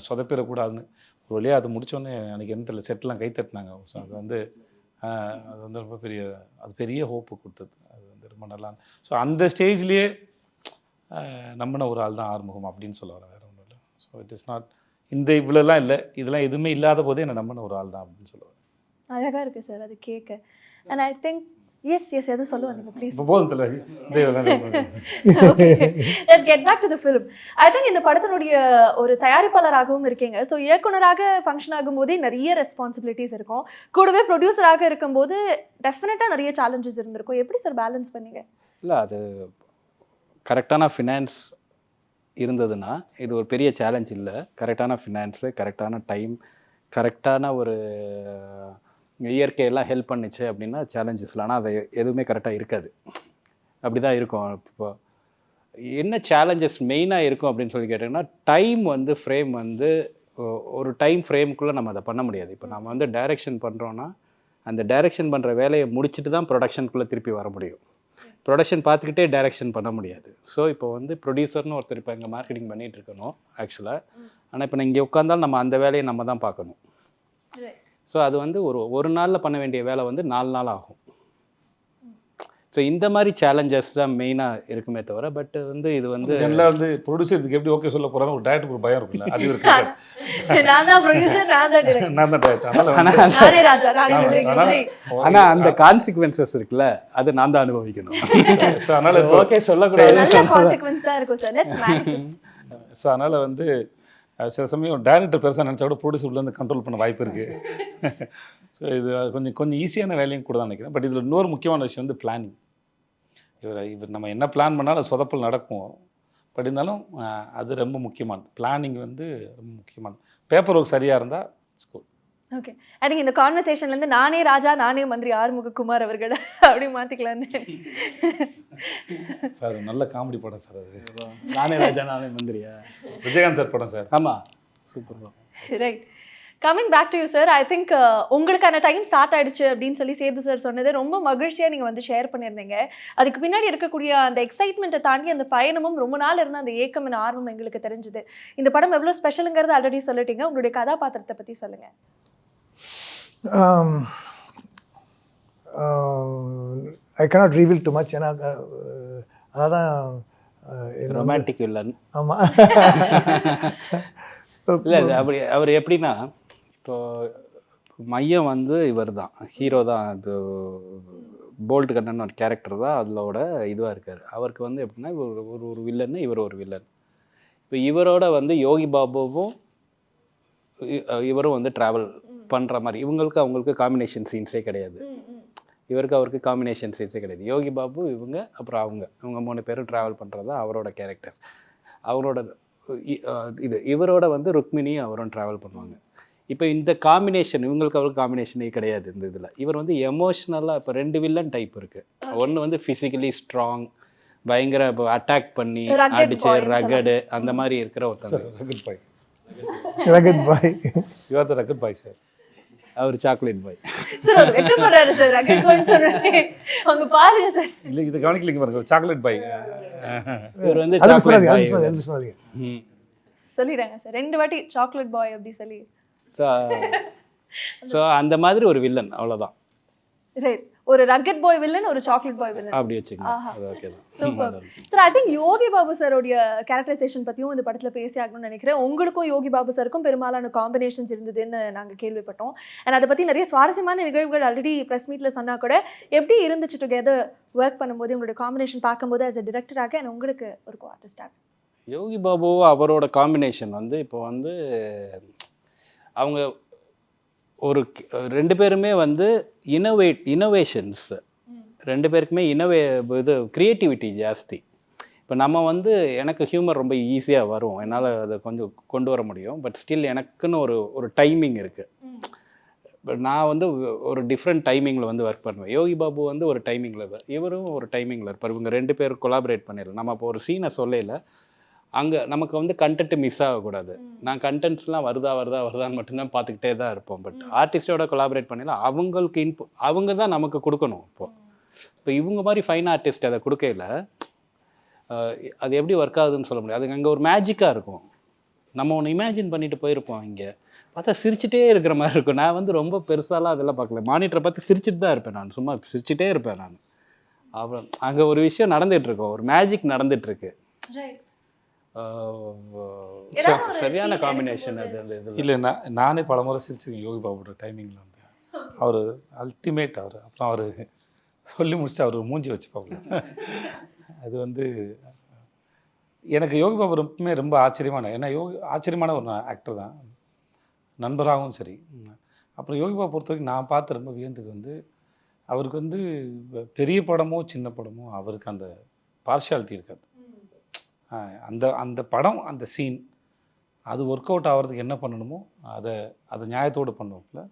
சொதப்பிடக்கூடாதுன்னு. ஒரு வழியாக அதை முடித்தோடனே எனக்கு என்ன தெரியல, செட்டெலாம் கை தட்டினாங்க. ஸோ அது ரொம்ப பெரிய ஹோப்பு கொடுத்தது. அது ரொம்ப நல்லா. ஸோ அந்த ஸ்டேஜ்லேயே நம்பின ஒரு ஆள் தான் ஆறுமுகம் அப்படின்னு சொல்ல வரேன், வேறு ஒன்றும் இல்லை. ஸோ இட் இஸ் நாட் இவ்வளோலாம் இல்லை, இதெல்லாம் எதுவுமே இல்லாத போதே என்னை நம்பின ஒரு ஆள் தான் அப்படின்னு சொல்லுவார். அழகாக இருக்குது சார் அது கேட்க. அண்ட் ஐ திங்க் எஸ் எதுவும் சொல்லுவாங்க please. Let's get back to the film. I think இந்த படத்தினுடைய ஒரு தயாரிப்பாளராகவும் இருக்கீங்க. ஸோ இயக்குனராக ஃபங்க்ஷன் ஆகும்போதே நிறைய ரெஸ்பான்சிபிலிட்டிஸ் இருக்கும், கூடவே ப்ரொடியூசராக இருக்கும்போது டெஃபினட்டாக நிறைய சேலஞ்சஸ் இருந்திருக்கும். எப்படி சார் பேலன்ஸ் பண்ணீங்க? இல்லை, அது கரெக்டான ஃபினான்ஸ் இருந்ததுன்னா இது ஒரு பெரிய சேலஞ்ச் இல்லை. கரெக்டான ஃபினான்ஸு, கரெக்டான டைம், கரெக்டான ஒரு இயற்கையெல்லாம் ஹெல்ப் பண்ணிச்சு அப்படின்னா சேலஞ்சஸில். ஆனால் அது எதுவுமே கரெக்டாக இருக்காது, அப்படி தான் இருக்கும். இப்போ என்ன சேலஞ்சஸ் மெயினாக இருக்கும் அப்படின்னு சொல்லி கேட்டிங்கன்னா, டைம் வந்து ஃப்ரேம் வந்து ஒரு டைம் ஃப்ரேம்குள்ளே நம்ம அதை பண்ண முடியாது. இப்போ நம்ம வந்து டைரக்ஷன் பண்ணுறோன்னா, அந்த டைரக்ஷன் பண்ணுற வேலையை முடிச்சுட்டு தான் ப்ரொடக்ஷனுக்குள்ளே திருப்பி வர முடியும். ப்ரொடக்ஷன் பார்த்துக்கிட்டே டைரக்ஷன் பண்ண முடியாது. ஸோ இப்போ வந்து ப்ரொடியூசர்னு ஒருத்தர் இப்போ இங்கே மார்க்கெட்டிங் பண்ணிகிட்டு இருக்கணும் ஆக்சுவலாக. ஆனால் இப்போ இங்கே உட்காந்தாலும் நம்ம அந்த வேலையை நம்ம தான் பார்க்கணும். ஸோ அது வந்து ஒரு நாளில் பண்ண வேண்டிய வேலை வந்து 4 நாள் ஆகும். ஸோ இந்த மாதிரி சேலஞ்சஸ் தான் மெயினாக இருக்குமே தவிர, பட் வந்து இது வந்து ஜெனரலாக வந்து ப்ரொடியூசர் இதுக்கு எப்படி ஓகே சொல்ல போகிறாங்க ஒரு டேரக்டருக்கு ஒரு பயம் இருக்குல்ல, அது இருக்கு. நான் தான் ப்ரொடியூசர், நான் தான் director. நான் தான் டேரக்டர். அதனால் நானே ராஜா, நானே சந்திரகிரி. ஆனால் அந்த கான்சிக்வன்சஸ் இருக்குல்ல, அது நான் தான் அனுபவிக்கணும். ஸோ அதனால் ஓகே சொல்லக்கூடாது. நல்ல consequence தான் இருக்கும் சார். Let's manifest. ஸோ அதனால் வந்து சில சமயம் டேரக்டர் பெருசாக நினச்சா கூட ப்ரொடியூசர் உள்ளேருந்து கண்ட்ரோல் பண்ண வாய்ப்பு இருக்குது. ஸோ இது கொஞ்சம் ஈஸியான வேலையும் கூட தான் நினைக்கிறேன். பட் இதில் இன்னொரு முக்கியமான விஷயம் வந்து பிளானிங். இவர் நம்ம என்ன பிளான் பண்ணாலும் அது சொதப்பல் நடக்கும். பட் இருந்தாலும் அது ரொம்ப முக்கியமானது. பிளானிங் வந்து ரொம்ப முக்கியமானது. பேப்பர் ஒர்க் சரியாக இருந்தால் ஸ்கூல். ஓகே, ஐ திங்க் இந்த கான்வர்சேஷன்லேருந்து நானே ராஜா நானே மந்திரி ஆறுமுககுமார் அவர்கள் அப்படி மாற்றிக்கலான்னு. சார் நல்ல காமெடி படம் சார் அது. நானே ராஜா நானே மந்திரியா? விஜயகாந்த் சார் படம் சார். ஆமாம், super. Right, coming back to you sir. I think உங்களுக்கான டைம் ஸ்டார்ட் ஆயிடுச்சு அப்படின்னு சொல்லி சேது சார் சொன்னது ரொம்ப மகிழ்ச்சியாக நீங்கள் வந்து ஷேர் பண்ணியிருந்தீங்க. அதுக்கு பின்னாடி இருக்கக்கூடிய அந்த எக்ஸைட்மெண்ட்டை தாண்டி அந்த பயணமும் ரொம்ப நாள் இருந்த அந்த ஏக்கம் ஆர்வம் எங்களுக்கு தெரிஞ்சுது. இந்த படம் எவ்வளோ ஸ்பெஷலுங்கிறது ஆல்ரெடி சொல்லிட்டீங்க. உங்களுடைய கதாபாத்திரத்தை பற்றி சொல்லுங்கள். ஐ cannot reveal too much. ஏன்னா அதான் ரொமான்டிக் வில்லன். ஆமாம். இல்லை அவர் எப்படின்னா, இப்போ மையம் வந்து இவர் தான் ஹீரோ தான். இப்போ போல்ட் கண்ணன் ஒரு கேரக்டர் தான் அதோட இதுவாக இருக்கார். அவருக்கு வந்து எப்படின்னா ஒரு வில்லன்னு, இவர் ஒரு வில்லன். இப்போ இவரோட வந்து யோகி பாபுவும் இவரும் வந்து ட்ராவல் பண்ணுற மாதிரி, அவங்களுக்கு காம்பினேஷன் சீன்ஸே கிடையாது. அவருக்கு காம்பினேஷன் சீன்ஸே கிடையாது. யோகி பாபு, அப்புறம் அவங்க 3 பேரும் ட்ராவல் பண்ணுறது தான் அவரோட கேரக்டர்ஸ். அவரோட இவரோட வந்து ருக்மிணியும் அவரும் ட்ராவல் பண்ணுவாங்க. இப்போ இந்த காம்பினேஷன் அவருக்கு காம்பினேஷனே கிடையாது இந்த இதில். இவர் வந்து எமோஷ்னலாக இப்போ 2 வில்லன் டைப் இருக்குது. ஒன்று வந்து ஃபிசிக்கலி ஸ்ட்ராங், பயங்கர அட்டாக் பண்ணி அடிச்சு ரகடு அந்த மாதிரி இருக்கிற ஒருத்தர். Rugged boy. Rugged boy. You are the rugged boy sir. அவர் சாக்லேட் பாய். சார் வெட்ட போறாரு சார். ரகட் பாய் சொன்னே அங்க பாருங்க சார். இல்லை இது கவனிக்கலைங்க பாருங்க, சாக்லேட் பாய். இவர் வந்து சாக்லேட் பாய் சொல்லிடுறாங்க சார் 2 வாட்டி சாக்லேட் பாய் அப்படி சொல்லி. ஸோ அந்த மாதிரி ஒரு வில்லன், அவ்வளோதான். ரைட், ஒரு ரகட் பாய் வில்லன், ஒரு சாக்லேட் பாய் வில்லன் அப்படி வச்சுக்கோங்க. அது ஓகே தான். Super sir. I think Yogi Babu சாரோடைய கேரக்டரைசேஷன் பற்றியும் இந்த படத்தில் பேசி ஆகணும்னு நினைக்கிறேன். உங்களுக்கும் யோகி பாபு சாருக்கும் பெரும்பாலான காம்பினேஷன்ஸ் இருந்ததுன்னு நாங்கள் கேள்விப்பட்டோம். அண்ட் அதை பற்றி நிறைய சுவாரஸ்யமான நிகழ்வுகள் ஆல்ரெடி ப்ரெஸ் மீட்டில் சொன்னால் கூட எப்படி இருந்துச்சு டுகெதர் ஒர்க் பண்ணும்போது, உங்களுடைய காம்பினேஷன் பார்க்கும்போது ஆஸ் அ டிரெக்டராக அண்ட் உங்களுக்கு ஒரு ஆர்டிஸ்டாக? யோகி பாபு அவரோட காம்பினேஷன் வந்து இப்போ வந்து அவங்க ஒரு 2 பேருமே வந்து இனோவேஷன்ஸ், 2 பேருக்குமே இது க்ரியேட்டிவிட்டி ஜாஸ்தி. இப்போ நம்ம வந்து எனக்கு ஹியூமர் ரொம்ப ஈஸியாக வரும், என்னால் அதை கொஞ்சம் கொண்டு வர முடியும். பட் ஸ்டில் எனக்குன்னு ஒரு டைமிங் இருக்குது. பட் நான் வந்து ஒரு டிஃப்ரெண்ட் டைமிங்கில் வந்து ஒர்க் பண்ணுவேன். யோகி பாபு வந்து ஒரு டைமிங்கில், இவரும் ஒரு டைமிங்கில் இருப்பார். இவங்க 2 பேரும் கொலாபரேட் பண்ணிடலாம். நம்ம இப்போ ஒரு சீனை சொல்லல, அங்கே நமக்கு வந்து கண்டென்ட்டு மிஸ் ஆகக்கூடாது. நான் கண்டென்ட்ஸ்லாம் வருதான்னு மட்டும்தான் பார்த்துக்கிட்டே தான் இருப்போம். பட் ஆர்டிஸ்டோட கொலாபரேட் பண்ணிடலாம். அவங்களுக்கு அவங்க தான் நமக்கு கொடுக்கணும். இப்போ இவங்க மாதிரி ஃபைன் ஆர்டிஸ்ட் அதை கொடுக்கல, அது எப்படி ஒர்க் ஆகுதுன்னு சொல்ல முடியாது. அது அங்கே ஒரு மேஜிக்காக இருக்கும். நம்ம ஒன்று இமேஜின் பண்ணிட்டு போயிருப்போம், இங்கே பார்த்தா சிரிச்சிட்டே இருக்கிற மாதிரி இருக்கும். நான் வந்து ரொம்ப பெருசாலாம் அதெல்லாம் பார்க்கல. மானிட்டரை பார்த்து சிரிச்சிட்டு தான் இருப்பேன். நான் சும்மா சிரிச்சிட்டே இருப்பேன். நான் அப்புறம் அங்கே ஒரு விஷயம் நடந்துகிட்ருக்கோம், ஒரு மேஜிக் நடந்துகிட்ருக்கு. சரியான காம்பினேஷன் அது. அந்த இது இல்லை, நானே பல முறை சிரிச்சிருக்கேன் யோகி பாபுவோட டைமிங்கில் வந்து. அவர் அல்டிமேட். அப்புறம் அவர் சொல்லி முடிச்சுட்டு அவர் மூஞ்சி வச்சுப்பாங்க. அது வந்து எனக்கு யோகி பாபு ரொம்ப ஆச்சரியமான, ஏன்னா ஆச்சரியமான ஒரு ஆக்டர் தான், நண்பராகவும் சரி. அப்புறம் யோகி பாபு பொறுத்த வரைக்கும் நான் பார்த்து ரொம்ப வியந்தது வந்து, அவருக்கு வந்து பெரிய படமோ சின்ன படமோ அவருக்கு அந்த பார்ஷியாலிட்டி இருக்காது. அந்த படம், அந்த சீன் அது ஒர்க் அவுட் ஆகிறதுக்கு என்ன பண்ணணுமோ அதை நியாயத்தோடு பண்ணுவாப்புல.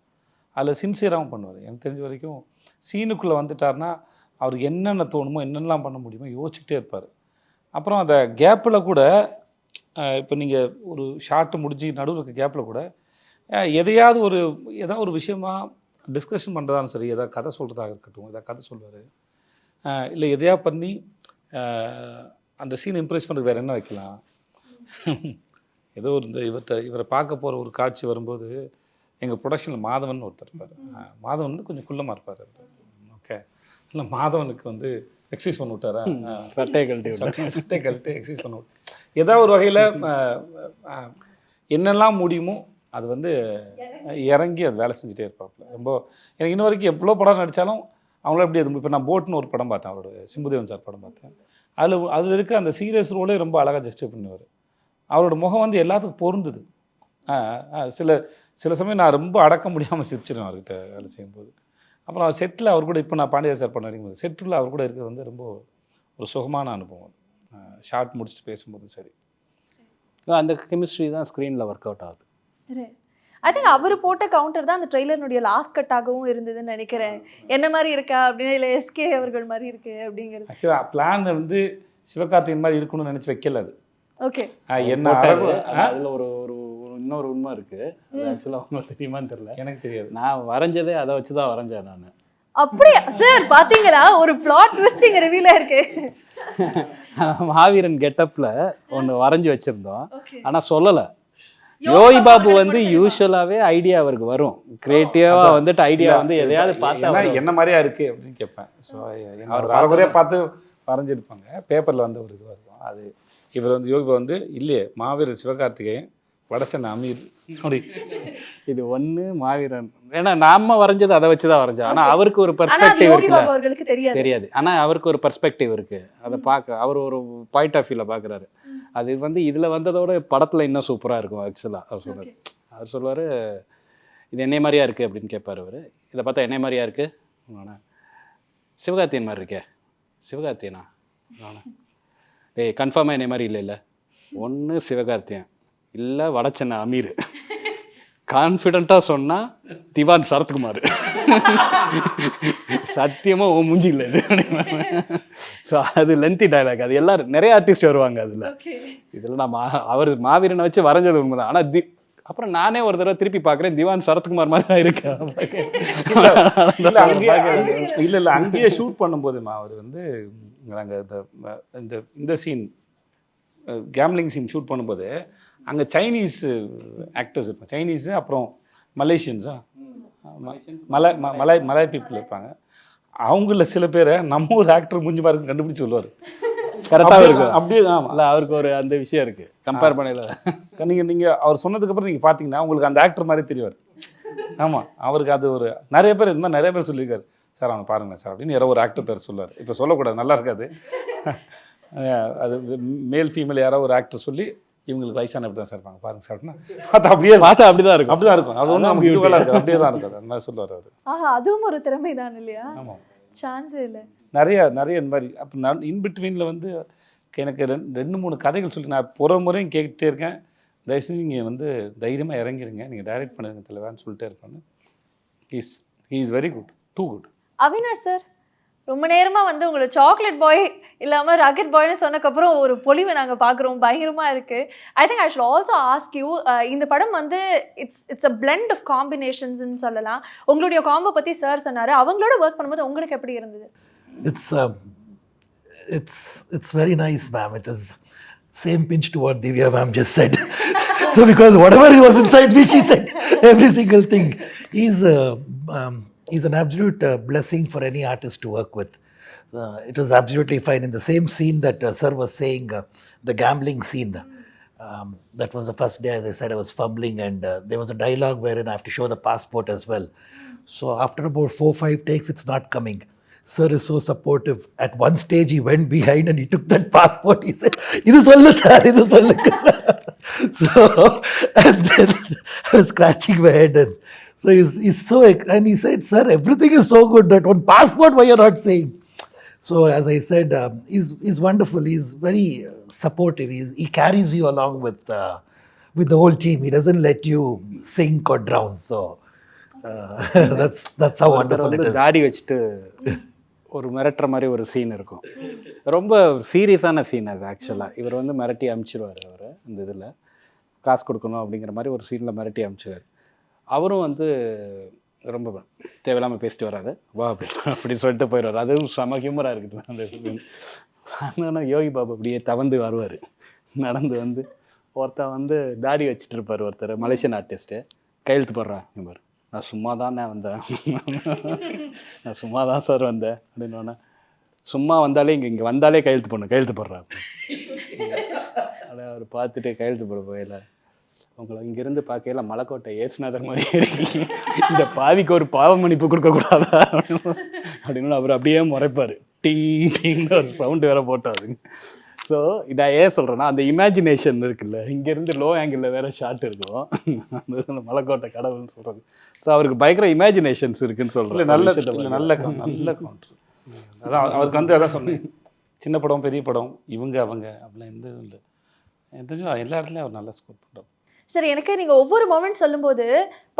அதில் சின்சியராகவும் பண்ணுவார். எனக்கு தெரிஞ்ச வரைக்கும் சீனுக்குள்ளே வந்துட்டார்னா அவருக்கு என்னென்ன தோணுமோ, என்னென்னலாம் பண்ண முடியுமோ யோசிச்சுட்டே இருப்பார். அப்புறம் அந்த கேப்பில் கூட இப்போ நீங்கள் ஒரு ஷார்ட்டு முடிஞ்சு நடுவில் இருக்க கேப்பில் கூட ஏதாவது ஒரு விஷயமா டிஸ்கஷன் பண்ணுறதாலும் சரி, எதாவது கதை சொல்கிறதாக இருக்கட்டும், எதாவது கதை சொல்வார், இல்லை எதையா பண்ணி அந்த சீன் இம்ப்ரெஸ் பண்ணுறதுக்கு வேறு என்ன வைக்கலாம். ஏதோ ஒரு இவரை பார்க்க போகிற ஒரு காட்சி வரும்போது எங்கள் ப்ரொடக்ஷனில் மாதவன் ஒருத்தர் இருப்பார். மாதவன் வந்து கொஞ்சம் குள்ளமாக இருப்பார். ஓகே, இல்லை மாதவனுக்கு வந்து எக்ஸசைஸ் பண்ணி விட்டாரா, சட்டையை கழட்டி எக்ஸசைஸ் பண்ண விட்டு ஏதாவது ஒரு வகையில் என்னெல்லாம் முடியுமோ அது வந்து இறங்கி அது வேலை செஞ்சுட்டே இருப்பாப்புல. ரொம்ப எனக்கு இன்ன வரைக்கும் எவ்வளோ படம் நடித்தாலும் அவங்கள எப்படி அது. இப்போ நான் போட்னு ஒரு படம் பார்த்தேன், அவரோட சிம்புதேவன் சார் படம் பார்த்தேன். அதில் இருக்க அந்த சீரியஸ் ரோலே ரொம்ப அழகாக ஜஸ்டிஃபை பண்ணுவார். அவரோட முகம் வந்து எல்லாத்துக்கும் பொருந்துது. சில சமயம் நான் ரொம்ப அடக்க முடியாமல் சிரிச்சிடுவேன் அவர்கிட்ட வேலை செய்யும்போது. அப்புறம் செட்டில் அவர் கூட இப்போ நான் பாண்டியா சார் பண்ண நடிக்கும்போது செட்டில் அவர் கூட இருக்கிறது வந்து ரொம்ப ஒரு சுகமான அனுபவம். ஷார்ட் முடிச்சுட்டு பேசும்போது சரி, அந்த கெமிஸ்ட்ரி தான் ஸ்க்ரீனில் ஒர்க் அவுட் ஆகுது. ஐ திங்க் அவர் போட்ட கவுண்டர் தான் அந்த ட்ரெய்லர்னுடைய லாஸ்ட் கட்டாகவும் இருந்ததுன்னு நினைக்கிறேன். என்ன மாதிரி இருக்கா அப்படின்னா, இல்லை எஸ்கே அவர்கள் மாதிரி இருக்கு அப்படிங்கிறது. ஆக்சுவலாக பிளான் வந்து சிவகார்த்திகேயன் மாதிரி இருக்கணும்னு நினச்சி வைக்கல அது. ஓகே, என்ன அதில் ஒரு இன்னொரு உண்மை இருக்குது. அது ஆக்சுவலாக அவங்களுக்கு தெரியுமான்னு தெரியல, எனக்கு தெரியாது. நான் வரைஞ்சதே அதை வச்சு தான் வரைஞ்சேன் நான். அப்படியா சார்? பாத்தீங்களா, ஒரு பிளாட் ட்விஸ்டிங் ரிவீல் இருக்கு. மாவீரன் கெட்டப்ல ஒன்று வரைஞ்சி வச்சிருந்தோம், ஆனால் சொல்லலை. யோகி பாபு வந்து யூஸ்வலாகவே ஐடியா அவருக்கு வரும், கிரியேட்டிவாக வந்துட்டு ஐடியா வந்து எதையாவது பார்த்தா என்ன மாதிரியா இருக்குது அப்படின்னு கேட்பேன். ஸோ அவர் வரகுறையாக பார்த்து வரைஞ்சிருப்பாங்க. பேப்பரில் வந்து ஒரு இதுவாக இருக்கும். அது இவர் வந்து யோகி பாபு வந்து இல்லையே மாவீரன் சிவகார்த்திகேயன் வடசென்னை அமீர் அப்படி. இது ஒன்று மாவீரன், ஏன்னா நாம வரைஞ்சது அதை வச்சு தான் வரைஞ்சோம். ஆனால் அவருக்கு ஒரு பெர்ஸ்பெக்டிவ் அவர்களுக்கு தெரியாது. ஆனால் அவருக்கு ஒரு பெர்ஸ்பெக்டிவ் இருக்குது, அதை பார்க்க அவர் ஒரு பாயிண்ட் ஆஃப் வியூவில் பார்க்குறாரு. அது வந்து இதில் வந்ததோட படத்தில் இன்னும் சூப்பராக இருக்கும். ஆக்சுவலாக அவர் சொல்லுவார் இது என்னை மாதிரியா இருக்குது அப்படின்னு கேட்பார் அவர். இதை பார்த்தா என்னை மாதிரியா இருக்குது, ஆனால் சிவகார்த்தியன் மாதிரி இருக்கே. சிவகார்த்தியனா? ஏய் கன்ஃபார்மாக என்னை மாதிரி இல்லை ஒன்று சிவகார்த்தியன் இல்லை வடசென்னை அமீர். கான்ஃபிடென்ட்டாக சொன்னால் திவான் சரத்குமார். சத்தியமாக மூஞ்சி இல்லை இது. ஸோ அது லென்த்தி டைலாக், அது எல்லாரும் நிறைய ஆர்டிஸ்ட் வருவாங்க அதில். இதில் நான் அவர் மாவீரனை வச்சு வரைஞ்சது உண்மைதான். ஆனால் அப்புறம் நானே ஒரு தடவை திருப்பி பார்க்குறேன், திவான் சரத்குமார் மாதிரி தான் இருக்கேன். இல்லை அங்கேயே ஷூட் பண்ணும்போதுமா அவர் வந்து நாங்கள் இந்த சீன் கேம்லிங் சீன் ஷூட் பண்ணும்போது அங்கே சைனீஸ் ஆக்டர்ஸ் இருப்பாங்க. சைனீஸு அப்புறம் மலேசியன்ஸா மலாய் பீப்புள் இருப்பாங்க. அவங்கள சில பேரை நம்ம ஒரு ஆக்டர் மூஞ்சி மாதிரி கண்டுபிடிச்சி சொல்லுவார். கரெக்டாக இருக்கும். அப்படியே இல்லை அவருக்கு ஒரு அந்த விஷயம் இருக்குது கம்பேர் பண்ணல. நீங்கள் அவர் சொன்னதுக்கப்புறம் நீங்கள் பார்த்தீங்கன்னா உங்களுக்கு அந்த ஆக்டர் மாதிரி தெரிவார். ஆமாம், அவருக்கு அது ஒரு நிறைய பேர் இது மாதிரி நிறைய பேர் சொல்லியிருக்காரு, சார் அவனை பாருங்கள் சார் அப்படின்னு யாரோ ஒரு ஆக்டர் பேர் சொல்லுவார். இப்போ சொல்லக்கூடாது, நல்லா இருக்காது. அது மேல் ஃபீமேல் யாரோ ஒரு ஆக்டர் சொல்லி இவங்களுக்கு வயசான அப்படி தான் சார் இருப்பாங்க பாருங்க சார் அப்படின்னா பார்த்தா அப்படி தான் இருக்கும். அது ஒன்றும் நமக்கு ஈக்குவலாக இருக்குது, அப்படியே தான் இருக்கும். அந்த மாதிரி சொல்லுவார் அவர். அதுவும் ஒரு திறமை தான் இல்லையா? ஆமாம், சான்ஸே இல்லை. நிறைய இந்த மாதிரி. அப்போ நான் இன்பிட்வீனில் வந்து எனக்கு 2-3 கதைகள் சொல்லி நான் ஒரு முறையும் கேட்டுகிட்டே இருக்கேன், தயவுசெய்து நீங்கள் வந்து தைரியமாக இறங்கிருங்க, நீங்கள் டைரக்ட் பண்ணுங்க தலைவான்னு சொல்லிட்டே இருப்பாங்க. He is very good, too good. Avinash sir ரொம்ப நேரமாக வந்து உங்களை சாக்லேட் பாய் இல்லாமல் ராக்கெட் பாய்னு சொன்னக்கப்புறம் ஒரு பொலிவை நாங்கள் பார்க்குறோம், பயங்கரமாக இருக்குது. ஐ think I should also ask you, இந்த படம் வந்து இட்ஸ் அ பிளெண்ட் ஆஃப் காம்பினேஷன்ஸ்ன்னு சொல்லலாம். உங்களுடைய காம்போ பற்றி சார் சொன்னார், அவங்களோட ஒர்க் பண்ணும்போது உங்களுக்கு எப்படி இருந்தது? It's very nice, ma'am. It is same pinch to what Divya ma'am just said. So because whatever was inside me, she said every single thing. He's an absolute blessing for any artist to work with. It was absolutely fine. In the same scene that sir was saying, the gambling scene, that was the first day, as I said, I was fumbling, and there was a dialogue wherein I have to show the passport as well. So after about 4-5 takes, it's not coming. Sir is so supportive. At one stage, he went behind and he took that passport. He said, "Idu sollu sir, idu sollu sir." So, and then I was scratching my head, and so he's so, and he said, "Sir, everything is so good. That one passport, why you're not saying?" So as I said, he's wonderful. He's very supportive. He carries you along with the whole team. He doesn't let you sink or drown. So that's how wonderful it is. தாடி வச்சுட்டு ஒரு மிரட்டுற மாதிரி ஒரு scene இருக்கும். ரொம்ப சீரியஸான scene அது ஆக்சுவலாக. இவர் வந்து மிரட்டி அமுச்சிடுவார் அவர் அந்த இதில். காசு கொடுக்கணும் அப்படிங்கிற மாதிரி ஒரு சீனில் மிரட்டி அமுச்சிடுவார். அவரும் வந்து ரொம்ப தேவையில்லாமல் பேசிட்டு வராது, வா அப்படின்னு சொல்லிட்டு போயிடுவார். அதுவும் செம ஹியூமராக இருக்குது அந்த சீன். ஆனால் யோகி பாபு அப்படியே தவந்து வருவார். நடந்து வந்து ஒருத்தர் வந்து தாடி வச்சுட்டு இருப்பார், ஒருத்தர் மலேசியன் ஆர்டிஸ்ட்டு. கையெழுத்து போடுறான் பாரு, நான் சும்மா தானே வந்தேன், நான் சும்மா தான் சார் வந்தேன் அப்படின்னோடனே, சும்மா வந்தாலே இங்கே வந்தாலே கையெழுத்து போடுறான். அதை அவர் பார்த்துட்டு கையெழுத்து போட போயில, உங்களை இங்கேருந்து பார்க்கையில மலைக்கோட்டை ஏசுநாதர் மாதிரி இருக்கீங்க, இந்த பாவிக்கு ஒரு பாவ மன்னிப்பு கொடுக்கக்கூடாதா அப்படின்னு அவர் அப்படியே முறைப்பார். டிங் டிங்னு ஒரு சவுண்டு வேற போட்டாரு. ஸோ இதை ஏன் சொல்கிறேன்னா, அந்த இமேஜினேஷன் இருக்குல்ல, இங்கேருந்து லோ ஆங்கிளில் வேறு ஷாட் இருக்கும், அந்த மலைக்கோட்டை கடவுள்னு சொல்கிறது. ஸோ அவருக்கு பயங்கர இமேஜினேஷன்ஸ் இருக்குன்னு சொல்கிறேன். நல்ல கவுண்டர். அதான் அவருக்கு வந்து அதான் சொன்னேன், சின்ன படம் பெரிய படம் இவங்க அவங்க அப்படிலாம் எந்த இதுவும் இல்லை. எந்த எல்லா இடத்துலையும் அவர் நல்லா ஸ்கோர் பண்ணுறார். சரி, எனக்கு நீங்கள் ஒவ்வொரு மொமெண்ட் சொல்லும்போது